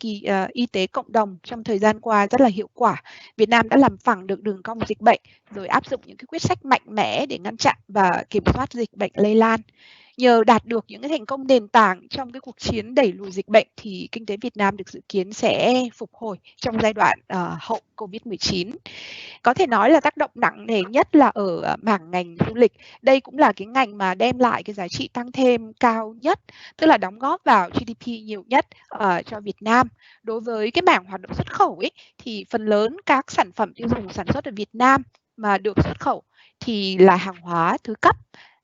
y tế cộng đồng trong thời gian qua rất là hiệu quả. Việt Nam đã làm phẳng được đường cong dịch bệnh, rồi áp dụng những cái quyết sách mạnh mẽ để ngăn chặn và kiểm soát dịch bệnh lây lan. nhờ đạt được những cái thành công nền tảng trong cái cuộc chiến đẩy lùi dịch bệnh thì kinh tế Việt Nam được dự kiến sẽ phục hồi trong giai đoạn hậu Covid-19. Có thể nói là tác động nặng nề nhất là ở mảng ngành du lịch. Đây cũng là cái ngành mà đem lại cái giá trị tăng thêm cao nhất, tức là đóng góp vào GDP nhiều nhất cho Việt Nam. Đối với cái mảng hoạt động xuất khẩu ấy, thì phần lớn các sản phẩm tiêu dùng sản xuất ở Việt Nam mà được xuất khẩu thì là hàng hóa thứ cấp,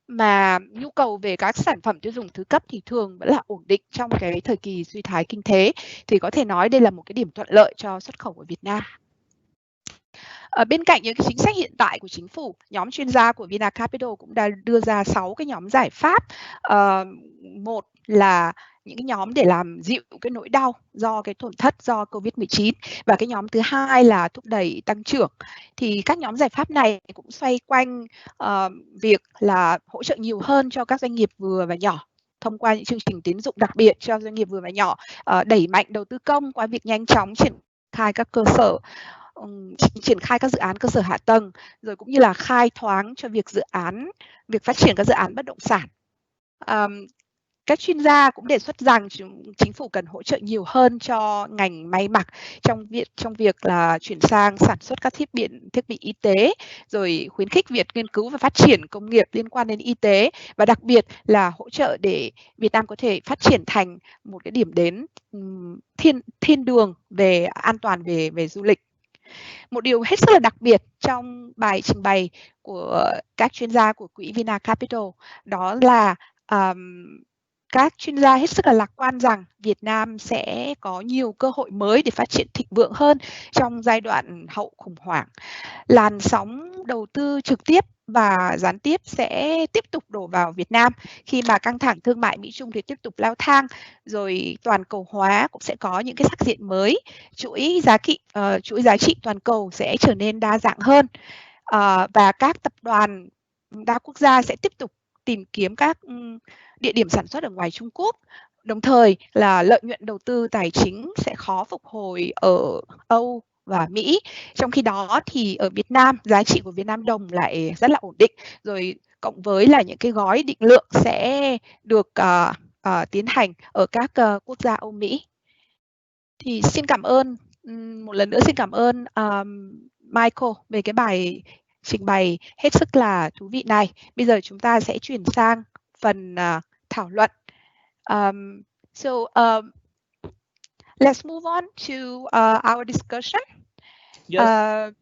mà nhu cầu về các sản phẩm tiêu dùng thứ cấp thì thường vẫn là ổn định trong cái thời kỳ suy thoái kinh tế, thì có thể nói đây là một cái điểm thuận lợi cho xuất khẩu của Việt Nam. Bên cạnh những cái chính sách hiện tại của chính phủ, nhóm chuyên gia của VinaCapital cũng đã đưa ra 6 cái nhóm giải pháp. Một là những cái nhóm để làm dịu cái nỗi đau do cái tổn thất do Covid-19, và cái nhóm thứ hai là thúc đẩy tăng trưởng. Thì các nhóm giải pháp này cũng xoay quanh việc là hỗ trợ nhiều hơn cho các doanh nghiệp vừa và nhỏ thông qua những chương trình tín dụng đặc biệt cho doanh nghiệp vừa và nhỏ, đẩy mạnh đầu tư công qua việc nhanh chóng triển khai các dự án cơ sở hạ tầng, rồi cũng như là khai thoáng cho việc phát triển các dự án bất động sản. Các chuyên gia cũng đề xuất rằng chính phủ cần hỗ trợ nhiều hơn cho ngành may mặc trong việc là chuyển sang sản xuất các thiết bị y tế, rồi khuyến khích việc nghiên cứu và phát triển công nghiệp liên quan đến y tế, và đặc biệt là hỗ trợ để Việt Nam có thể phát triển thành một cái điểm đến thiên đường về an toàn về du lịch. Một điều hết sức là đặc biệt trong bài trình bày của các chuyên gia của quỹ VinaCapital đó là các chuyên gia hết sức là lạc quan rằng Việt Nam sẽ có nhiều cơ hội mới để phát triển thịnh vượng hơn trong giai đoạn hậu khủng hoảng. Làn sóng đầu tư trực tiếp và gián tiếp sẽ tiếp tục đổ vào Việt Nam khi mà căng thẳng thương mại Mỹ-Trung thì tiếp tục leo thang, rồi toàn cầu hóa cũng sẽ có những cái sắc diện mới, chuỗi giá trị toàn cầu sẽ trở nên đa dạng hơn, và các tập đoàn đa quốc gia sẽ tiếp tục tìm kiếm các địa điểm sản xuất ở ngoài Trung Quốc. Đồng thời là lợi nhuận đầu tư tài chính sẽ khó phục hồi ở Âu và Mỹ. Trong khi đó thì ở Việt Nam, giá trị của Việt Nam đồng lại rất là ổn định. Rồi cộng với là những cái gói định lượng sẽ được tiến hành ở các quốc gia Âu Mỹ. Thì xin cảm ơn, một lần nữa xin cảm ơn Michael về cái bài trình bày hết sức là thú vị này. Bây giờ chúng ta sẽ chuyển sang phần thảo luận. Let's move on to our discussion. Yes.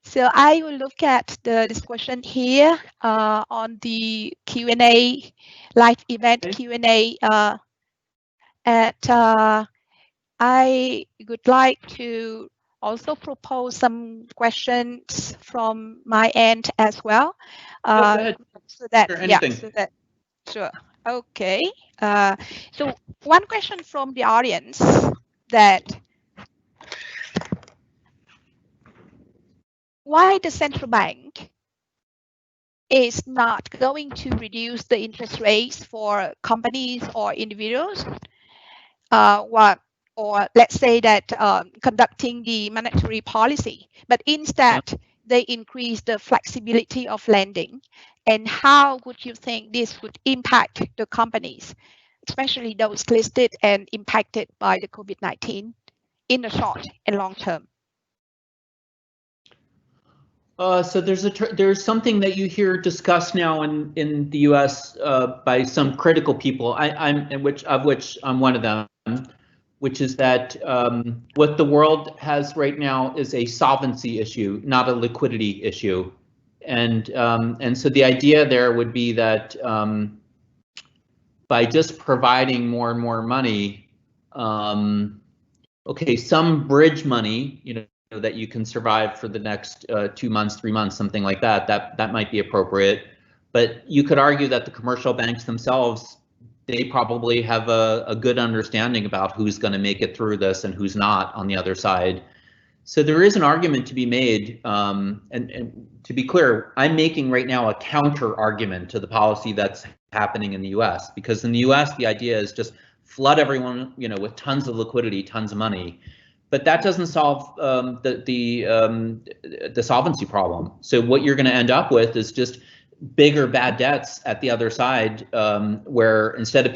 So I will look at the discussion here on the Q&A, live event Q&A. I would like to also propose some questions from my end as well. Go ahead. Sure. Okay. So one question from the audience that why the central bank is not going to reduce the interest rates for companies or individuals, or let's say that conducting the monetary policy, but instead they increase the flexibility of lending. And how would you think this would impact the companies, especially those listed and impacted by the COVID-19 in the short and long term? So there's something that you hear discussed now in the U.S. By some critical people, of which I'm one of them, which is that what the world has right now is a solvency issue, not a liquidity issue, and so the idea there would be that by just providing more and more money, okay, some bridge money, that you can survive for the next 2 months, 3 months, something like that might be appropriate. But you could argue that the commercial banks themselves, they probably have a good understanding about who's going to make it through this and who's not on the other side. So there is an argument to be made, and to be clear, I'm making right now a counter argument to the policy that's happening in the US, because in the US the idea is just flood everyone, with tons of liquidity, tons of money. But that doesn't solve the solvency problem. So what you're going to end up with is just bigger bad debts at the other side, where instead of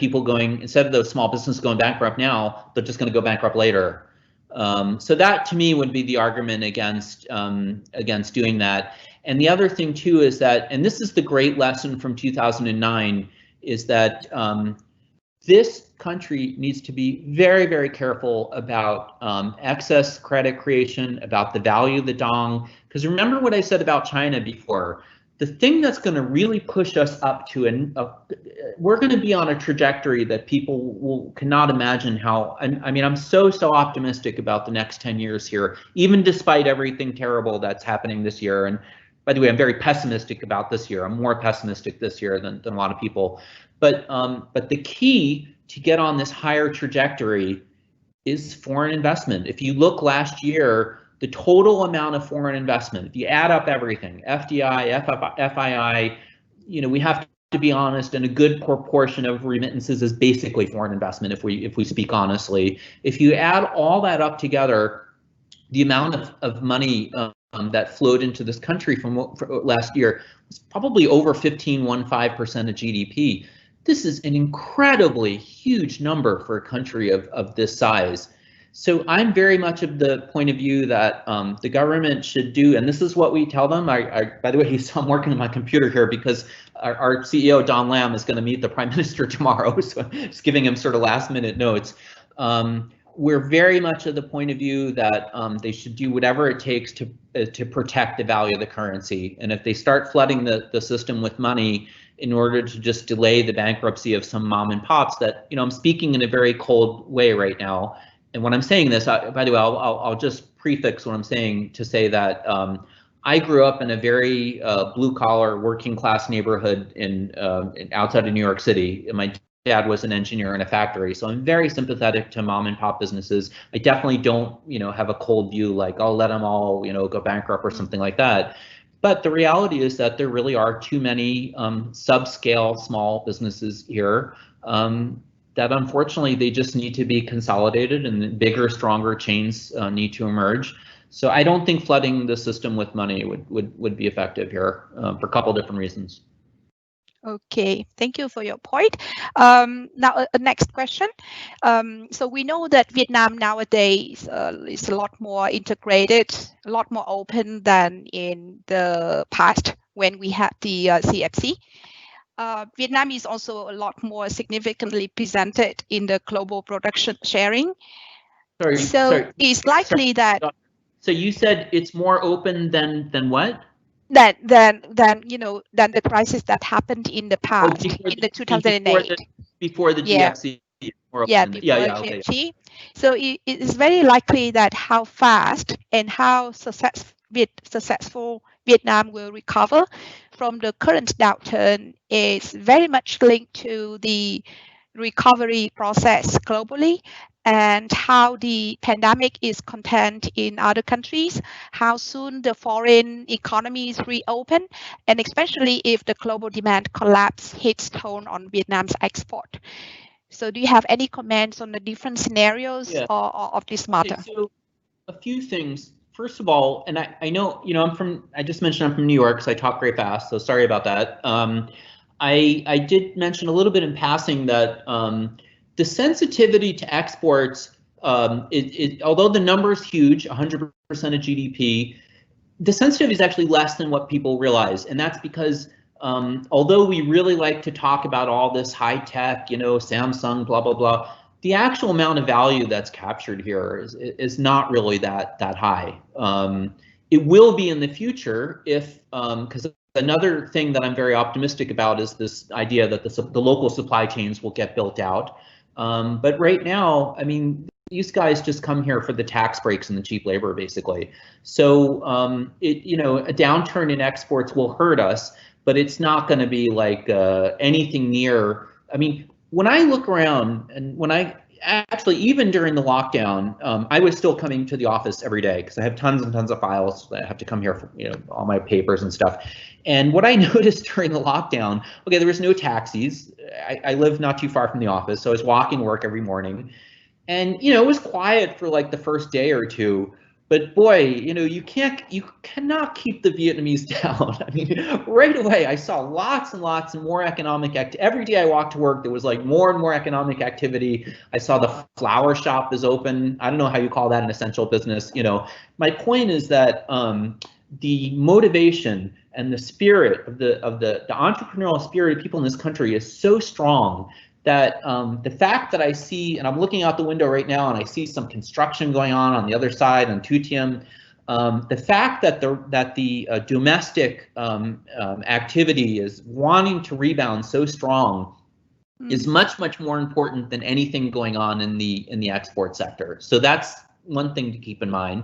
those small businesses going bankrupt now, they're just going to go bankrupt later. So that to me would be the argument against doing that. And the other thing too is that, and this is the great lesson from 2009, is that this country needs to be very, very careful about excess credit creation, about the value of the dong. Because remember what I said about China before. The thing that's going to really push us up to, we're going to be on a trajectory that people cannot imagine how. I mean, I'm so optimistic about the next 10 years here, even despite everything terrible that's happening this year. And by the way, I'm very pessimistic about this year. I'm more pessimistic this year than a lot of people. But the key to get on this higher trajectory is foreign investment. If you look last year, the total amount of foreign investment, if you add up everything, FDI, FII, we have to be honest, and a good proportion of remittances is basically foreign investment if we speak honestly. If you add all that up together, the amount of money that flowed into this country from last year was probably over 15% of GDP. This is an incredibly huge number for a country of this size. So I'm very much of the point of view that the government should do, and this is what we tell them. By the way, I'm working on my computer here because our CEO, Don Lamb, is going to meet the Prime Minister tomorrow, so just giving him sort of last minute notes. We're very much of the point of view that they should do whatever it takes to protect the value of the currency. And if they start flooding the system with money in order to just delay the bankruptcy of some mom and pops, that, I'm speaking in a very cold way right now. And when I'm saying this, by the way, I'll just prefix what I'm saying to say that I grew up in a very blue-collar, working-class neighborhood in outside of New York City. And my dad was an engineer in a factory, so I'm very sympathetic to mom-and-pop businesses. I definitely don't, have a cold view like, I'll let them all, go bankrupt or something like that. But the reality is that there really are too many subscale small businesses here. That unfortunately they just need to be consolidated, and bigger, stronger chains need to emerge. So I don't think flooding the system with money would be effective here for a couple different reasons. Okay, thank you for your point. Now, next question. So we know that Vietnam nowadays is a lot more integrated, a lot more open than in the past when we had the CFC. Vietnam is also a lot more significantly presented in the global production sharing. Sorry. It's likely that. So you said it's more open than what? Than the crisis that happened in the past, in the 2008. Before the GFC. Before GFC. Okay. So it is very likely that how fast and how successful Vietnam will recover from the current downturn is very much linked to the recovery process globally, and how the pandemic is contained in other countries, how soon the foreign economies reopen, and especially if the global demand collapse hits toll on Vietnam's export. So do you have any comments on the different scenarios of this matter? Okay, so a few things. First of all, and I know, I just mentioned I'm from New York, so I talk very fast, so sorry about that. I did mention a little bit in passing that the sensitivity to exports, although the number is huge, 100% of GDP, the sensitivity is actually less than what people realize. And that's because although we really like to talk about all this high tech, Samsung, blah, blah, blah, the actual amount of value that's captured here is not really that high. It will be in the future if, because another thing that I'm very optimistic about is this idea that the local supply chains will get built out. But right now, I mean, these guys just come here for the tax breaks and the cheap labor, basically. So, a downturn in exports will hurt us, but it's not going to be like anything near. I mean, when I look around, and when I actually, even during the lockdown, I was still coming to the office every day because I have tons and tons of files that I have to come here for, all my papers and stuff. And what I noticed during the lockdown, okay, there was no taxis. I live not too far from the office, so I was walking to work every morning. And, it was quiet for like the first day or two. But boy, you cannot keep the Vietnamese down. I mean, right away, I saw lots and lots and more economic activity. Every day I walked to work, there was like more and more economic activity. I saw the flower shop is open. I don't know how you call that an essential business. My point is that the motivation and the spirit of the entrepreneurial spirit of people in this country is so strong that the fact that I see, and I'm looking out the window right now, and I see some construction going on the other side on Tutium, the fact that the domestic activity is wanting to rebound so strong is much more important than anything going on in the export sector. So that's one thing to keep in mind.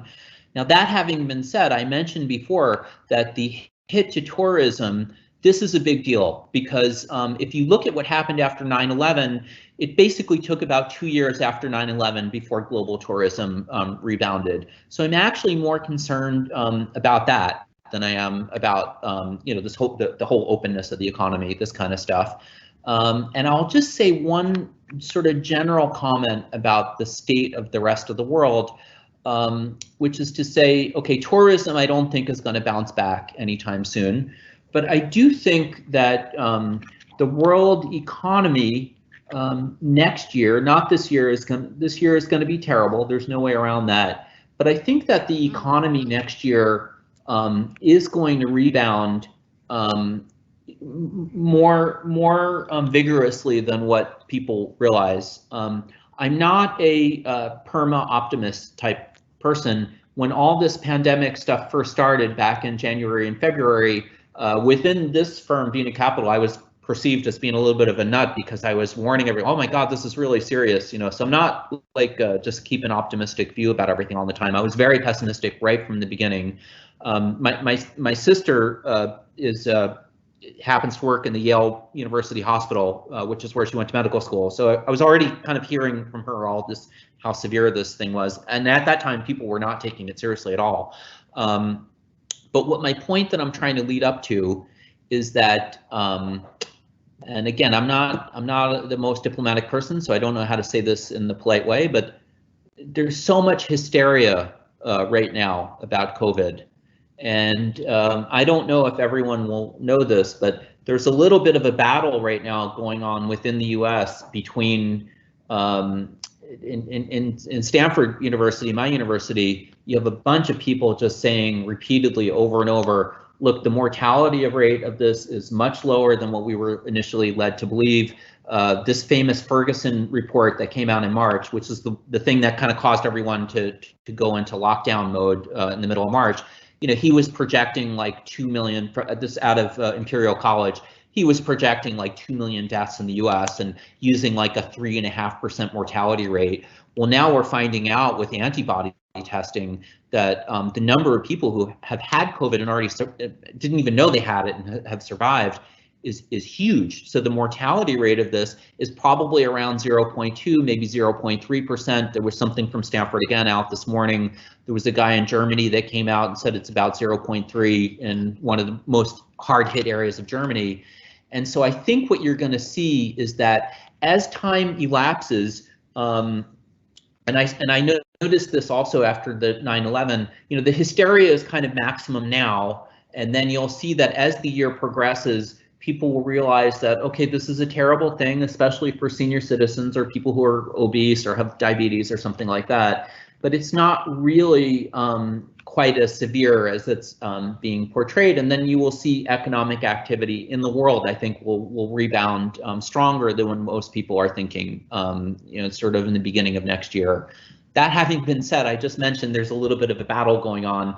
Now, that having been said, I mentioned before that the hit to tourism, this is a big deal because if you look at what happened after 9/11, it basically took about 2 years after 9/11 before global tourism rebounded. So I'm actually more concerned about that than I am about this the whole openness of the economy, this kind of stuff. And I'll just say one sort of general comment about the state of the rest of the world, which is to say, okay, tourism I don't think is going to bounce back anytime soon. But I do think that the world economy next year, not this year, this year is going to be terrible. There's no way around that. But I think that the economy next year is going to rebound more vigorously than what people realize. I'm not a perma optimist type person. When all this pandemic stuff first started back in January and February, within this firm, VinaCapital, I was perceived as being a little bit of a nut because I was warning everyone, oh my God, this is really serious, So I'm not like just keep an optimistic view about everything all the time. I was very pessimistic right from the beginning. My sister happens to work in the Yale University Hospital, which is where she went to medical school. So I was already kind of hearing from her all this, how severe this thing was. And at that time, people were not taking it seriously at all. But what my point that I'm trying to lead up to is that, and again, I'm not the most diplomatic person, so I don't know how to say this in the polite way, but there's so much hysteria right now about COVID. And I don't know if everyone will know this, but there's a little bit of a battle right now going on within the US between in Stanford University, my university, you have a bunch of people just saying repeatedly over and over, look, the mortality rate of this is much lower than what we were initially led to believe. This famous Ferguson report that came out in March, which is the thing that kind of caused everyone to go into lockdown mode in the middle of March. He was projecting like 2 million, this out of Imperial College, he was projecting like 2 million deaths in the US and using like a 3.5% mortality rate. Well, now we're finding out with antibody testing that the number of people who have had COVID and already didn't even know they had it and have survived is huge. So the mortality rate of this is probably around 0.2, maybe 0.3%. There was something from Stanford again out this morning. There was a guy in Germany that came out and said it's about 0.3 in one of the most hard hit areas of Germany. And so I think what you're going to see is that as time elapses, and I noticed this also after the 9/11, the hysteria is kind of maximum now, and then you'll see that as the year progresses, people will realize that, okay, this is a terrible thing, especially for senior citizens or people who are obese or have diabetes or something like that. But it's not really quite as severe as it's being portrayed. And then you will see economic activity in the world, I think, will rebound stronger than when most people are thinking, sort of in the beginning of next year. That having been said, I just mentioned there's a little bit of a battle going on.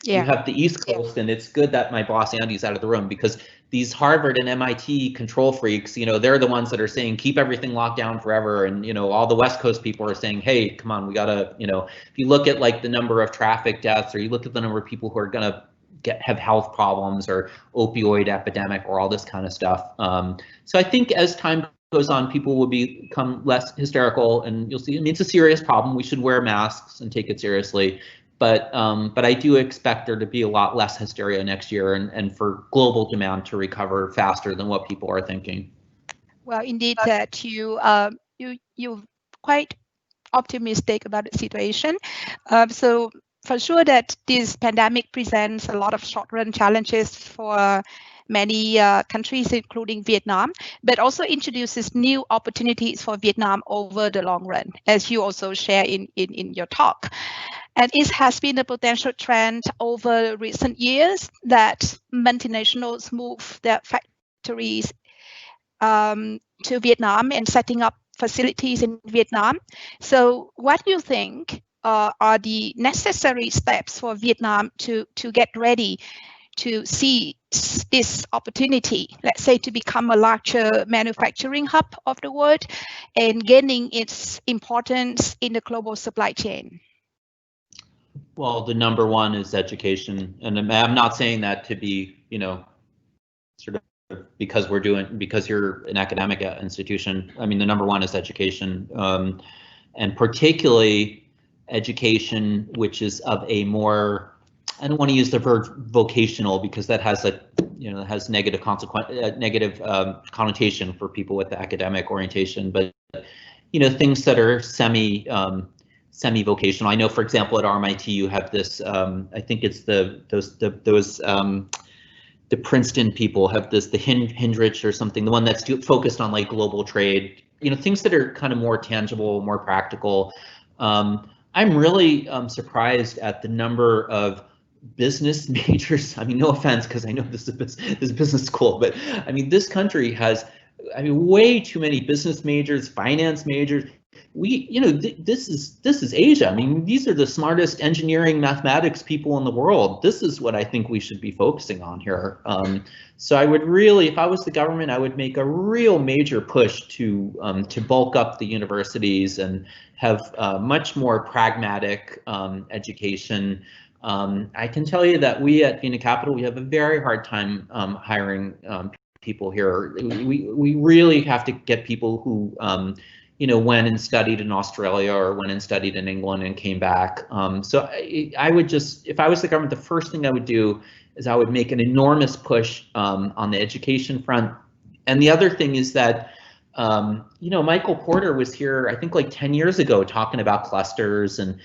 Yeah. You have the East Coast, and it's good that my boss Andy's out of the room because these Harvard and MIT control freaks, they're the ones that are saying keep everything locked down forever, and all the West Coast people are saying, hey, come on, we gotta, if you look at like the number of traffic deaths, or you look at the number of people who are gonna have health problems or opioid epidemic or all this kind of stuff. So I think as time goes on, people will become less hysterical, and you'll see. I mean, it's a serious problem. We should wear masks and take it seriously. But I do expect there to be a lot less hysteria next year, and for global demand to recover faster than what people are thinking. Well, indeed, that you're quite optimistic about the situation. So for sure that this pandemic presents a lot of short-run challenges for many countries, including Vietnam, but also introduces new opportunities for Vietnam over the long run, as you also share in your talk. And it has been a potential trend over recent years that multinationals move their factories to Vietnam and setting up facilities in Vietnam. So what do you think are the necessary steps for Vietnam to get ready to see this opportunity, let's say, to become a larger manufacturing hub of the world and gaining its importance in the global supply chain? Well, the number one is education, and I'm not saying that to be, sort of because you're an academic institution. I mean, the number one is education, and particularly education which is of a more, I don't want to use the word vocational because that has has negative connotation for people with the academic orientation, but things that are semi-vocational. I know, for example, at RMIT you have this. I think it's the Princeton people have this, the Hindrich or something, the one that's focused on like global trade. Things that are kind of more tangible, more practical. I'm really surprised at the number of business majors. I mean, no offense, because I know this is a business school, but I mean, this country has, way too many business majors, finance majors. This is Asia. I mean, these are the smartest engineering, mathematics people in the world. This is what I think we should be focusing on here. So I would really, if I was the government, I would make a real major push to bulk up the universities and have much more pragmatic education. I can tell you that we at VinaCapital, we have a very hard time hiring people here. We really have to get people who went and studied in Australia or went and studied in England and came back. So I would just, if I was the government, the first thing I would do is I would make an enormous push on the education front. And the other thing is that, Michael Porter was here, I think like 10 years ago, talking about clusters and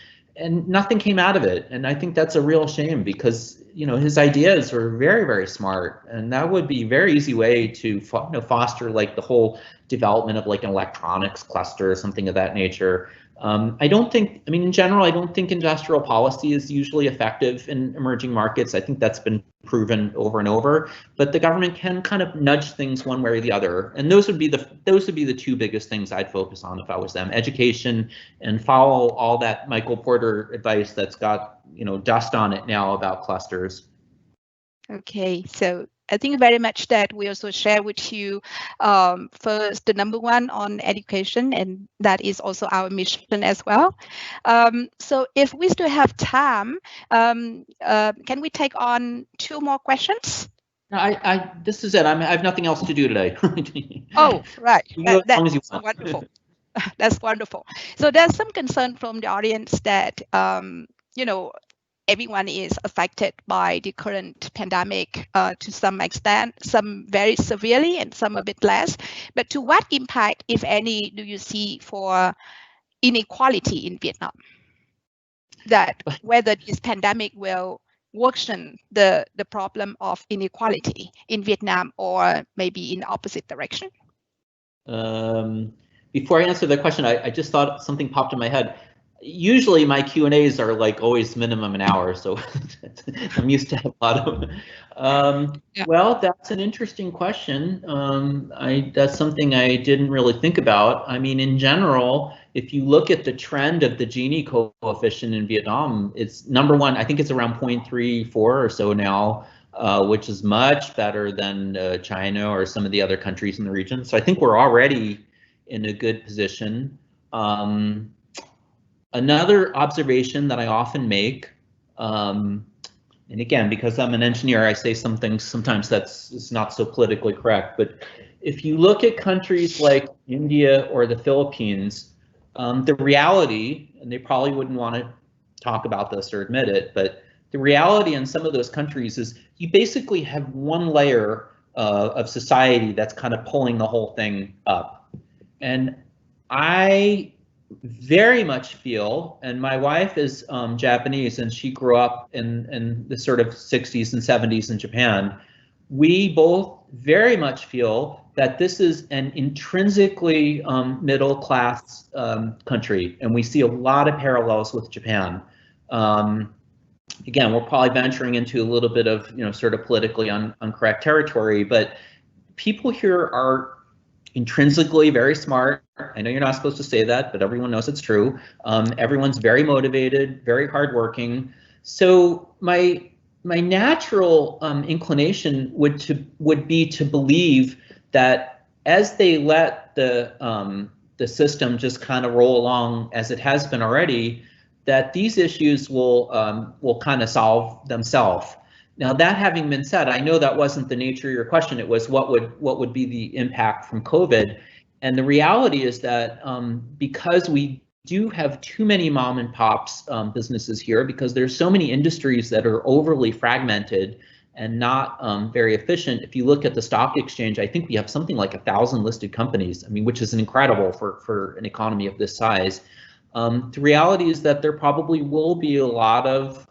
nothing came out of it. And I think that's a real shame because, his ideas were very, very smart. And that would be a very easy way to foster like the whole development of like an electronics cluster or something of that nature. In general, I don't think industrial policy is usually effective in emerging markets. I think that's been proven over and over, but the government can kind of nudge things one way or the other. And those would be the two biggest things I'd focus on if I was them: education, and follow all that Michael Porter advice that's got, dust on it now about clusters. Okay, so I think very much that we also share with you first the number one on education, and that is also our mission as well. So if we still have time, can we take on 2 more questions? This is it. I have nothing else to do today. Oh, right. That's wonderful. That's wonderful. So there's some concern from the audience that everyone is affected by the current pandemic to some extent, some very severely and some a bit less. But to what impact, if any, do you see for inequality in Vietnam? That whether this pandemic will worsen the problem of inequality in Vietnam or maybe in the opposite direction? Before I answer that question, I just thought something popped in my head. Usually my Q&As are like always minimum an hour, so I'm used to have a lot of them. Well, that's an interesting question. That's something I didn't really think about. I mean, in general, if you look at the trend of the Gini coefficient in Vietnam, it's number one. I think it's around 0.34 or so now, which is much better than China or some of the other countries in the region. So I think we're already in a good position. Another observation that I often make, and again, because I'm an engineer, I say some things sometimes that's not so politically correct, but if you look at countries like India or the Philippines, the reality, and they probably wouldn't want to talk about this or admit it, but the reality in some of those countries is you basically have one layer of society that's kind of pulling the whole thing up. And I very much feel, and my wife is Japanese and she grew up in the sort of 60s and 70s in Japan. We both very much feel that this is an intrinsically middle class country, and we see a lot of parallels with Japan. Again, we're probably venturing into a little bit of sort of politically incorrect territory, but people here are intrinsically very smart. I know you're not supposed to say that, but everyone knows it's true. Everyone's very motivated, very hardworking. So my natural inclination would be to believe that as they let the system just kind of roll along as it has been already, that these issues will kind of solve themselves. Now, that having been said, I know that wasn't the nature of your question. It was what would be the impact from COVID, and the reality is that because we do have too many mom and pops businesses here, because there's so many industries that are overly fragmented and not very efficient. If you look at the stock exchange, I think we have something like 1,000 listed companies. I mean, which is incredible for an economy of this size. The reality is that there probably will be a lot of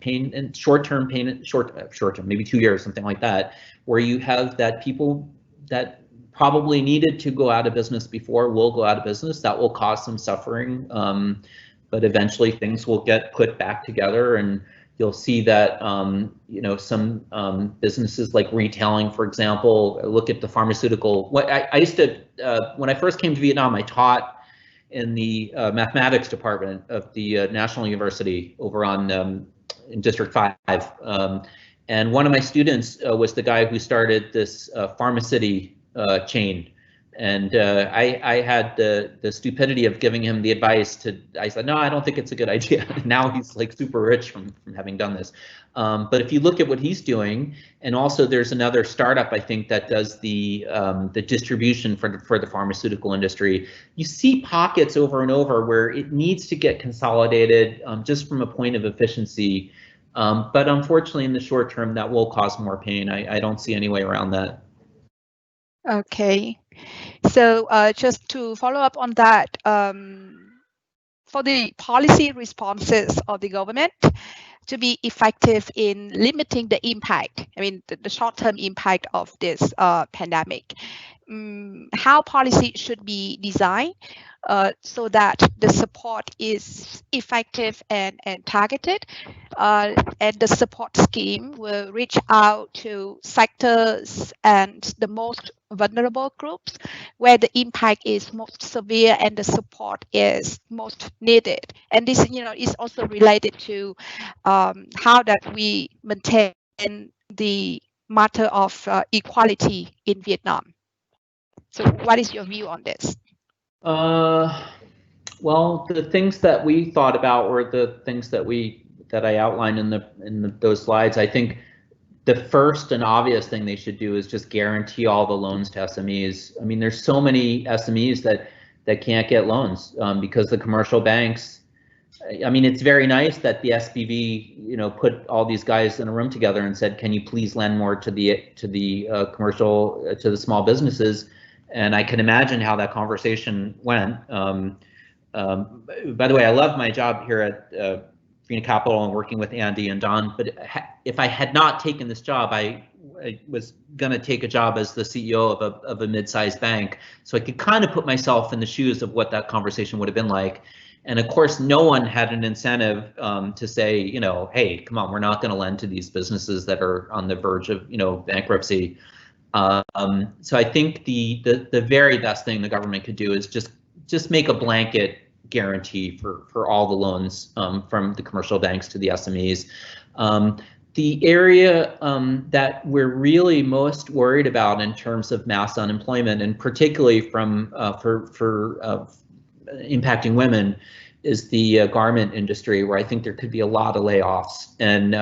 pain and short-term pain, short-term, maybe 2 years, something like that, where you have that people that probably needed to go out of business before will go out of business. That will cause some suffering, but eventually things will get put back together, and you'll see that some businesses like retailing, for example. Look at the pharmaceutical. I used to when I first came to Vietnam, I taught in the mathematics department of the National University over on in District 5. And one of my students was the guy who started this Pharmacity chain. And I had the stupidity of giving him the advice I said, no, I don't think it's a good idea. Now he's like super rich from having done this. But if you look at what he's doing, and also there's another startup, I think, that does the distribution for the pharmaceutical industry, you see pockets over and over where it needs to get consolidated just from a point of efficiency. But unfortunately, in the short term, that will cause more pain. I don't see any way around that. Okay, so just to follow up on that, for the policy responses of the government to be effective in limiting the impact, I mean, the short-term impact of this pandemic, how policy should be designed so that the support is effective and targeted, and the support scheme will reach out to sectors and the most vulnerable groups where the impact is most severe and the support is most needed. And this, is also related to how that we maintain the matter of equality in Vietnam. So what is your view on this? Well, the things that we thought about were the things that I outlined in those slides. I think the first and obvious thing they should do is just guarantee all the loans to SMEs. I mean, there's so many SMEs that can't get loans because the commercial banks. I mean, it's very nice that the SBV, put all these guys in a room together and said, "Can you please lend more to the commercial, to the small businesses?" And I can imagine how that conversation went. By the way, I love my job here at VinaCapital and working with Andy and Don. But if I had not taken this job, I was going to take a job as the CEO of a mid-sized bank, so I could kind of put myself in the shoes of what that conversation would have been like. And of course, no one had an incentive to say, hey, come on, we're not going to lend to these businesses that are on the verge of, bankruptcy. So I think the very best thing the government could do is just make a blanket guarantee for all the loans from the commercial banks to the SMEs. The area that we're really most worried about in terms of mass unemployment, and particularly from for impacting women, is the garment industry, where I think there could be a lot of layoffs. And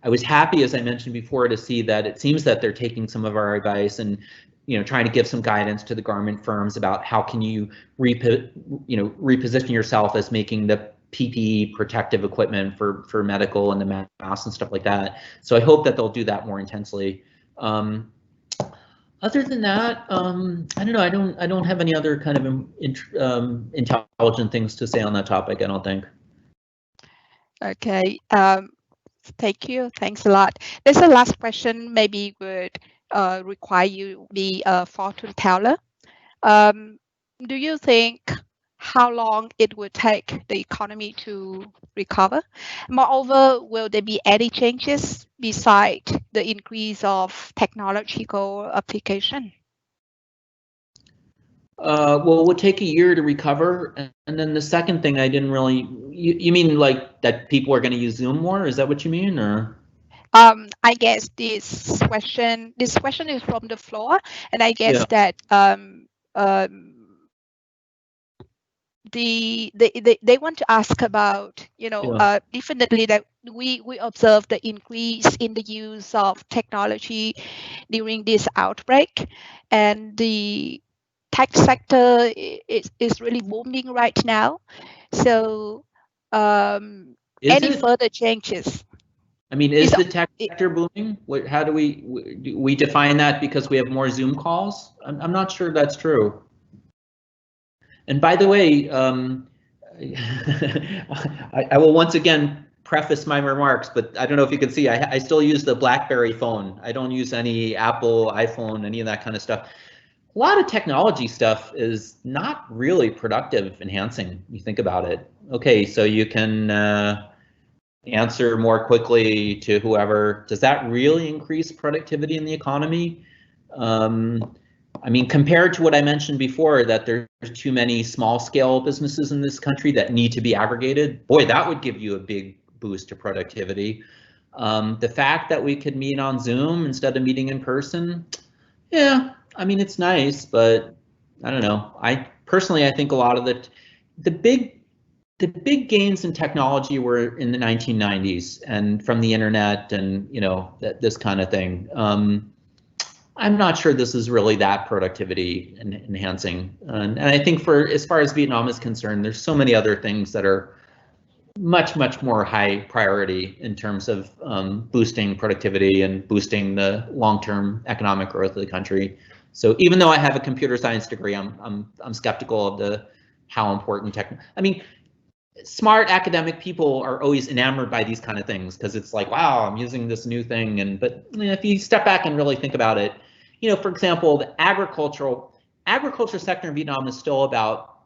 I was happy, as I mentioned before, to see that it seems that they're taking some of our advice and trying to give some guidance to the garment firms about how can you reposition yourself as making the PPE, protective equipment for medical and the masks and stuff like that. So I hope that they'll do that more intensely. Other than that, I don't know. I don't have any other kind of intelligent things to say on that topic. I don't think. Okay. Thank you. Thanks a lot. This is the last question. Maybe would require you be a fortune teller. Do you think how long it would take the economy to recover? Moreover, will there be any changes besides the increase of technological application? Well, it would take a year to recover, and then the second thing I didn't really. You mean like that people are going to use Zoom more? Is that what you mean, or? I guess this question is from the floor, and I guess that they want to ask about, definitely that we observe the increase in the use of technology during this outbreak, and the tech sector is really booming right now. So any further changes? I mean, is the tech sector booming? How do we define that because we have more Zoom calls? I'm not sure that's true. And by the way, I will once again preface my remarks, but I don't know if you can see, I still use the BlackBerry phone. I don't use any Apple, iPhone, any of that kind of stuff. A lot of technology stuff is not really productive enhancing. You think about it. Okay, so you can answer more quickly to whoever. Does that really increase productivity in the economy? I mean, compared to what I mentioned before, that there's too many small scale businesses in this country that need to be aggregated, boy, that would give you a big boost to productivity. The fact that we could meet on Zoom instead of meeting in person, yeah, I mean, it's nice, but I don't know. I think a lot of the big gains in technology were in the 1990s and from the internet and, this kind of thing. I'm not sure this is really that productivity enhancing. And I think as far as Vietnam is concerned, there's so many other things that are much more high priority in terms of boosting productivity and boosting the long-term economic growth of the country. So even though I have a computer science degree, I'm skeptical of how important I mean, smart academic people are always enamored by these kind of things because it's like, wow, I'm using this new thing. But if you step back and really think about it, for example, the agriculture sector in Vietnam is still about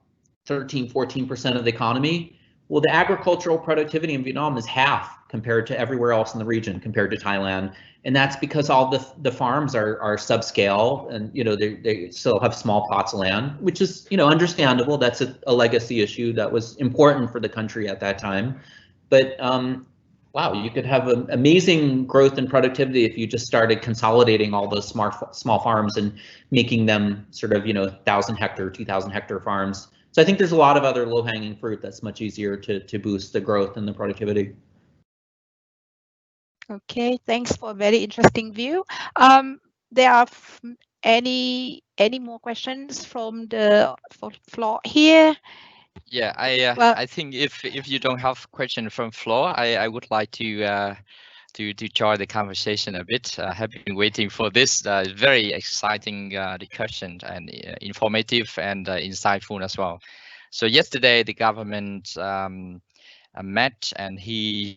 13–14% of the economy. Well, the agricultural productivity in Vietnam is half compared to everywhere else in the region, compared to Thailand. And that's because all the farms are subscale and, they still have small plots of land, which is, understandable. That's a legacy issue that was important for the country at that time. But wow, you could have an amazing growth in productivity if you just started consolidating all those small farms and making them sort of, 1,000 hectare, 2,000 hectare farms. So I think there's a lot of other low-hanging fruit that's much easier to boost the growth and the productivity. Okay, thanks for a very interesting view. There are any more questions from the floor here? Yeah, I think if you don't have question from floor, I would like to join the conversation a bit. I have been waiting for this very exciting discussion and informative and insightful as well. So yesterday the government met, and the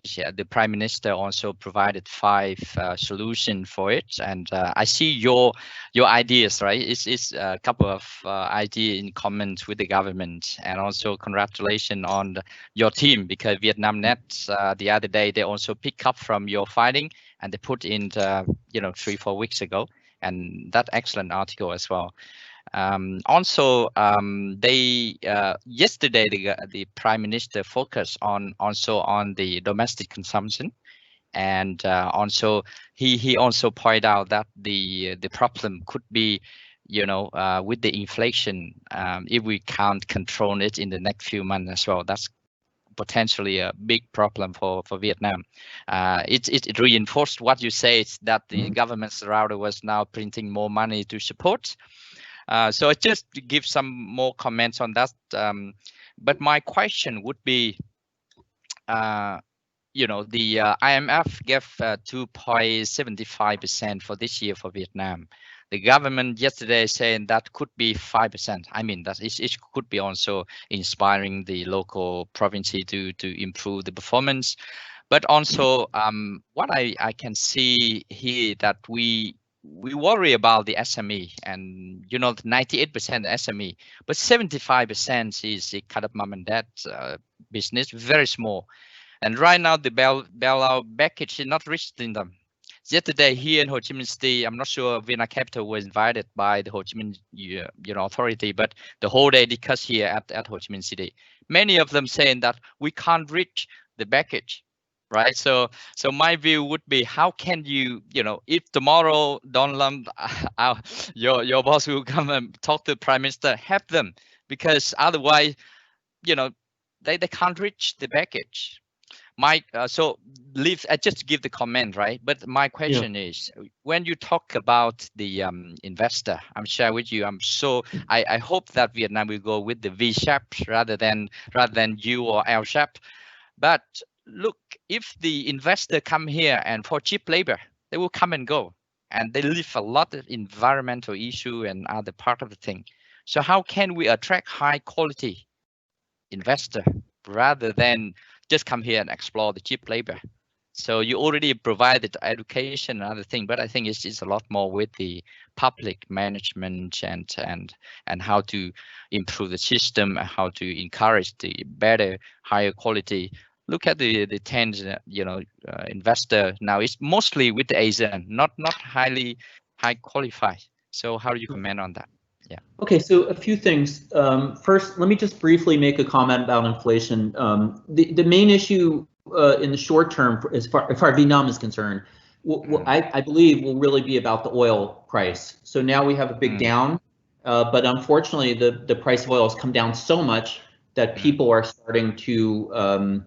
Prime Minister also provided 5 solutions for it. And I see your ideas, right? It's a couple of ideas in common with the government, and also congratulations on your team, because VietnamNet the other day they also pick up from your finding and they put in 3–4 weeks ago, and that excellent article as well. Yesterday the Prime Minister focused also on the domestic consumption, and also he also pointed out that the problem could be with the inflation, if we can't control it in the next few months as well. That's potentially a big problem for Vietnam. It reinforced what you say, that the government surrounded was now printing more money to support. So I just give some more comments on that. But my question would be, the IMF gave 2.75% for this year for Vietnam. The government yesterday saying that could be 5%. I mean, that it could be also inspiring the local province to improve the performance. But also, what I can see here that we worry about the SME, and 98% SME, but 75% is a kind of mom and dad business, very small. And right now the bailout package is not reaching them. Yesterday here in Ho Chi Minh City, I'm not sure VinaCapital was invited by the Ho Chi Minh authority, but the whole day discussed here at Ho Chi Minh City. Many of them saying that we can't reach the package, right? So my view would be, how can you, if tomorrow Don Lam, your boss will come and talk to the Prime Minister, help them, because otherwise, they can't reach the package. So I just give the comment, right? But my question is, when you talk about the investor, I'm sharing with you, I hope that Vietnam will go with the V-shape rather than U or L-shape. But look, if the investor come here and for cheap labor, they will come and go, and they leave a lot of environmental issue and other part of the thing. So how can we attract high quality investor rather than just come here and explore the cheap labor? So you already provided education and other thing, but I think it's a lot more with the public management and how to improve the system, how to encourage the better, higher quality. Look at the 10 investor now. It's mostly with the Asian, not high qualified. So how do you comment on that? Yeah. Okay, so a few things. First, let me just briefly make a comment about inflation. The main issue in the short term, as far as Vietnam is concerned, I believe will really be about the oil price. So now we have a big down, but unfortunately, the price of oil has come down so much that people are starting to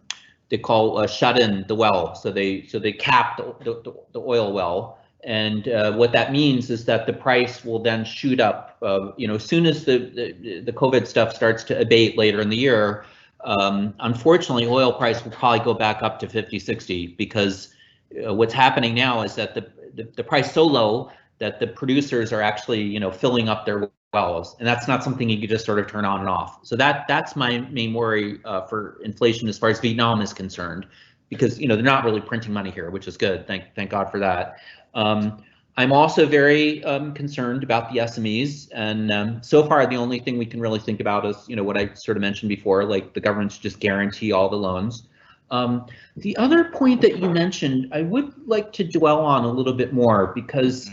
they call shut in the well. So they cap the oil well. And what that means is that the price will then shoot up. As soon as the COVID stuff starts to abate later in the year, unfortunately, oil price will probably go back up to 50, 60, because what's happening now is that the price is so low that the producers are actually filling up their wells, and that's not something you can just sort of turn on and off. So that's my main worry for inflation as far as Vietnam is concerned, because they're not really printing money here, which is good. Thank God for that. I'm also very concerned about the SMEs, and so far the only thing we can really think about is what I sort of mentioned before, like the government should just guarantee all the loans. The other point that you mentioned, I would like to dwell on a little bit more, because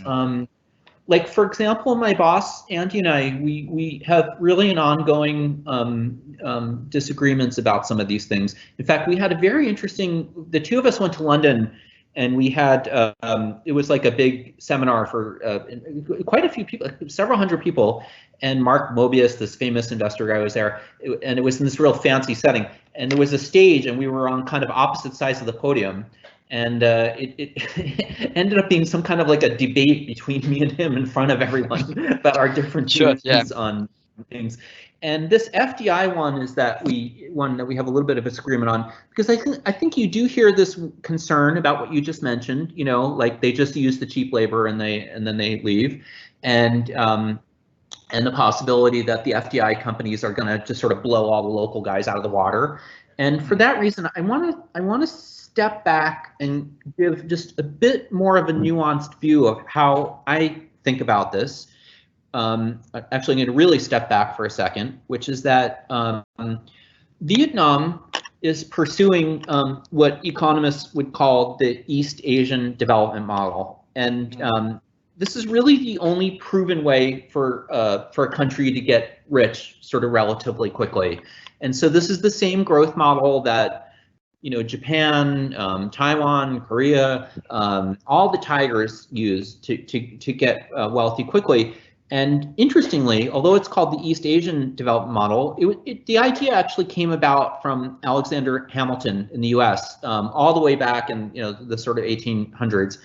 like, for example, my boss Andy and I, we have really an ongoing disagreements about some of these things. In fact, we had a very interesting, the two of us went to London, and we had it was like a big seminar for quite a few people, several hundred people, and Mark Mobius, this famous investor guy, was there, and it was in this real fancy setting, and there was a stage, and we were on kind of opposite sides of the podium, and it ended up being some kind of like a debate between me and him in front of everyone about our different views on things. And this FDI one is one that we have a little bit of a disagreement on, because I think you do hear this concern about what you just mentioned. Like they just use the cheap labor and then they leave, and the possibility that the FDI companies are going to just sort of blow all the local guys out of the water. And for that reason, I want to step back and give just a bit more of a nuanced view of how I think about this. Actually, I'm going to really step back for a second, which is that Vietnam is pursuing what economists would call the East Asian development model, and this is really the only proven way for a country to get rich sort of relatively quickly. And so this is the same growth model that Japan, Taiwan, Korea, all the tigers use to get wealthy quickly. And interestingly, although it's called the East Asian development model, the idea actually came about from Alexander Hamilton in the US, all the way back in the sort of 1800s.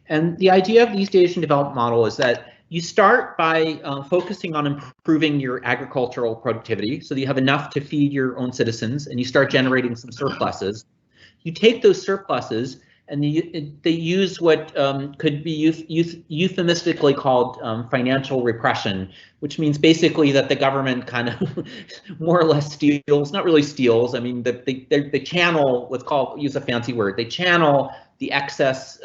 And the idea of the East Asian development model is that you start by focusing on improving your agricultural productivity so that you have enough to feed your own citizens, and you start generating some surpluses. You take those surpluses and they use what could be euphemistically called financial repression, which means basically that the government kind of more or less steals, not really steals, I mean, they channel, use a fancy word, they channel the excess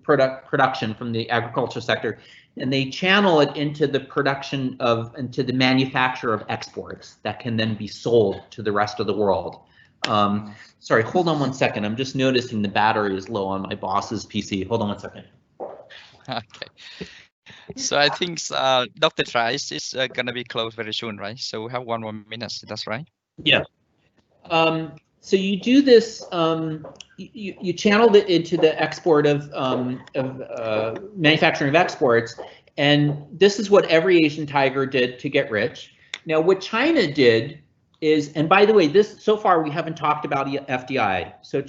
production from the agriculture sector, and they channel it into the into the manufacture of exports that can then be sold to the rest of the world. Sorry, hold on 1 second. I'm just noticing the battery is low on my boss's PC. Hold on 1 second. Okay. So I think Dr. Trice is going to be closed very soon, right? So we have 1 more minute. That's right. Yeah. So you do this. You channel it into the export of manufacturing of exports, and this is what every Asian tiger did to get rich. Now, what China did is, and by the way, so far we haven't talked about FDI. So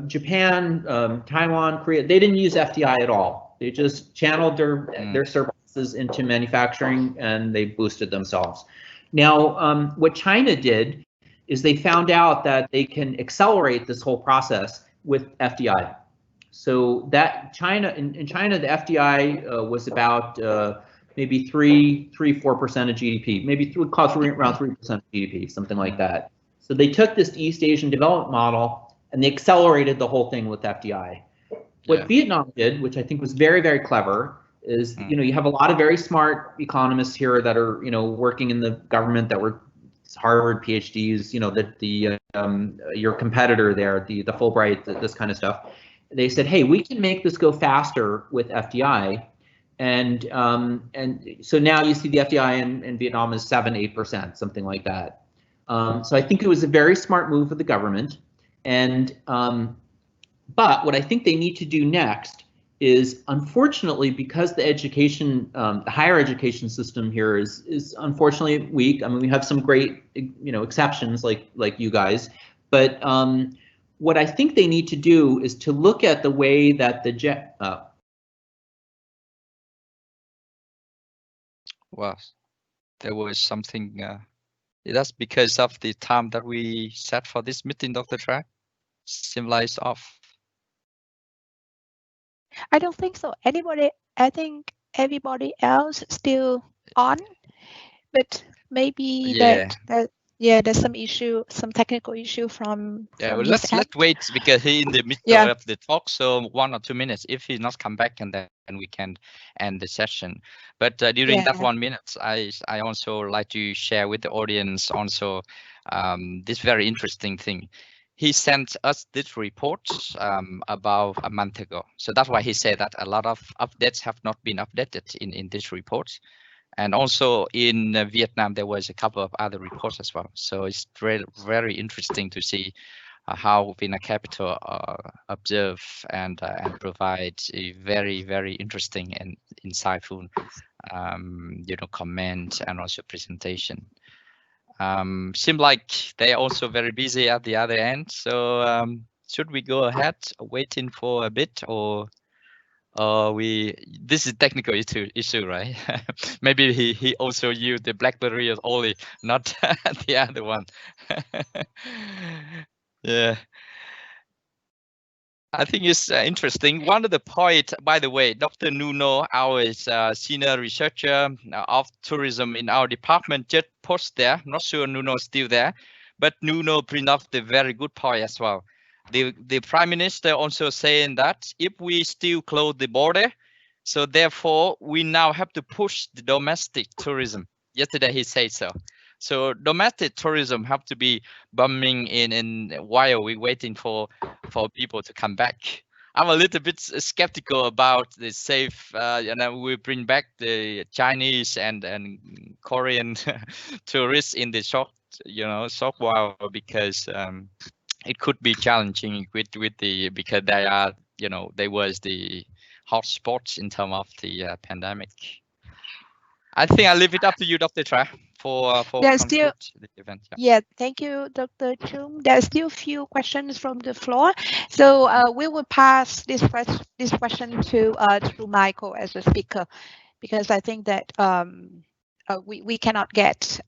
Japan, Taiwan, Korea, they didn't use FDI at all. They just channeled their surpluses into manufacturing, and they boosted themselves. Now, what China did is they found out that they can accelerate this whole process with FDI. So that in China, the FDI was about maybe 4% of GDP, maybe around 3% of GDP, something like that. So they took this East Asian development model and they accelerated the whole thing with FDI. What Vietnam did, which I think was very, very clever, is you have a lot of very smart economists here that are working in the government, that were Harvard PhDs, your competitor there, the Fulbright, this kind of stuff. They said, hey, we can make this go faster with FDI. And so now you see the FDI in Vietnam is 7-8%, something like that. So I think it was a very smart move of the government. And but what I think they need to do next is, unfortunately, because the education, the higher education system here is unfortunately weak. I mean, we have some great exceptions like you guys, but what I think they need to do is to look at the way that Well, there was something. That's because of the time that we set for this meeting, Dr. Tra. Symbolized off. I don't think so. I think everybody else still on, but maybe there's some issue, some technical issue from. Yeah, well, let's wait, because he's in the middle of the talk, so 1 or 2 minutes. If he's not come back, and then we can end the session. But during that 1 minute, I also like to share with the audience also this very interesting thing. He sent us this report about a month ago. So that's why he said that a lot of updates have not been updated in this report. And also in Vietnam, there was a couple of other reports as well. So it's very, very interesting to see how VinaCapital observe and provide a very, very interesting and insightful, comment and also presentation. Seem like they're also very busy at the other end. So should we go ahead waiting for a bit, or this is technical issue, right? Maybe he also used the BlackBerry only, not the other one. Yeah. I think it's interesting. One of the points, by the way, Dr. Nuno, our senior researcher of tourism in our department, just posted there. Not sure Nuno is still there, but Nuno bring up the very good point as well. The Prime Minister also saying that if we still close the border, so therefore we now have to push the domestic tourism. Yesterday he said so. So domestic tourism have to be booming in while we waiting for people to come back. I'm a little bit skeptical about the safe, we bring back the Chinese and Korean tourists in the short while, because it could be challenging with because they are, they was the hot spots in terms of the pandemic. I think I'll leave it up to you, Dr. Tra, for the event. Yeah, thank you, Dr. Chung. There's still a few questions from the floor, so we will pass this question to Michael as a speaker, because I think that we cannot get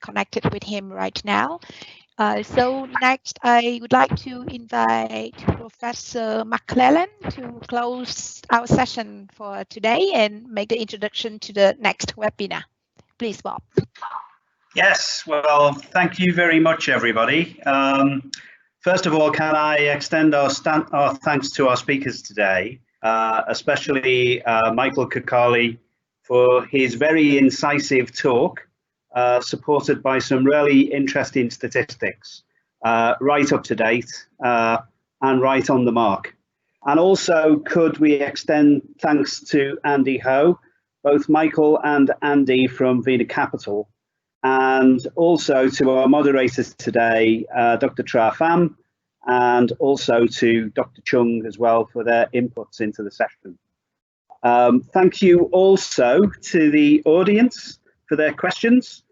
connected with him right now. So next, I would like to invite Professor McClellan to close our session for today and make the introduction to the next webinar. Please, Bob. Yes, well, thank you very much, everybody. First of all, can I extend our thanks to our speakers today, especially Michael Kokalari for his very incisive talk, supported by some really interesting statistics, right up to date and right on the mark. And also, could we extend thanks to Andy Ho, both Michael and Andy from VinaCapital, and also to our moderators today, Dr. Pham, and also to Dr. Chung as well for their inputs into the session. Thank you also to the audience for their questions.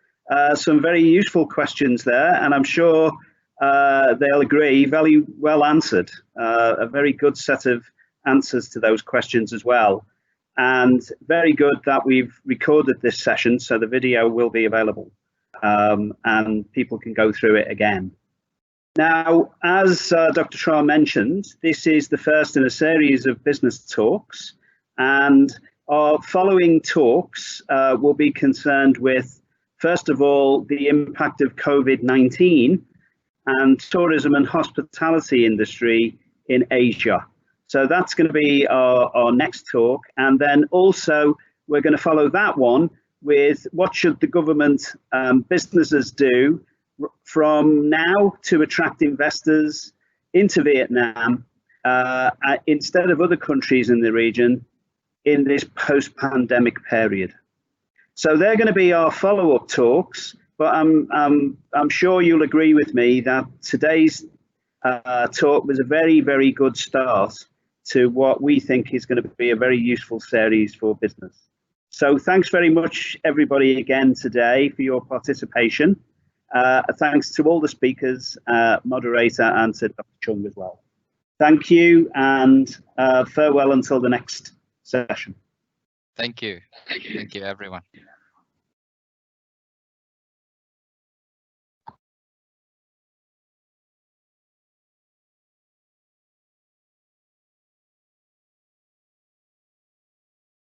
Some very useful questions there, and I'm sure they'll agree, very well answered. A very good set of answers to those questions as well. And very good that we've recorded this session, so the video will be available and people can go through it again. Now, as Dr. Shah mentioned, this is the first in a series of business talks, and our following talks will be concerned with, first of all, the impact of COVID-19 and tourism and hospitality industry in Asia. So that's going to be our next talk. And then also we're going to follow that one with what should the government businesses do from now to attract investors into Vietnam instead of other countries in the region in this post-pandemic period. So they're going to be our follow-up talks, but I'm sure you'll agree with me that today's talk was a very, very good start to what we think is going to be a very useful series for business. So thanks very much, everybody, again today for your participation. Thanks to all the speakers, moderator, and to Dr. Chung as well. Thank you, and farewell until the next session. Thank you. Thank you, everyone.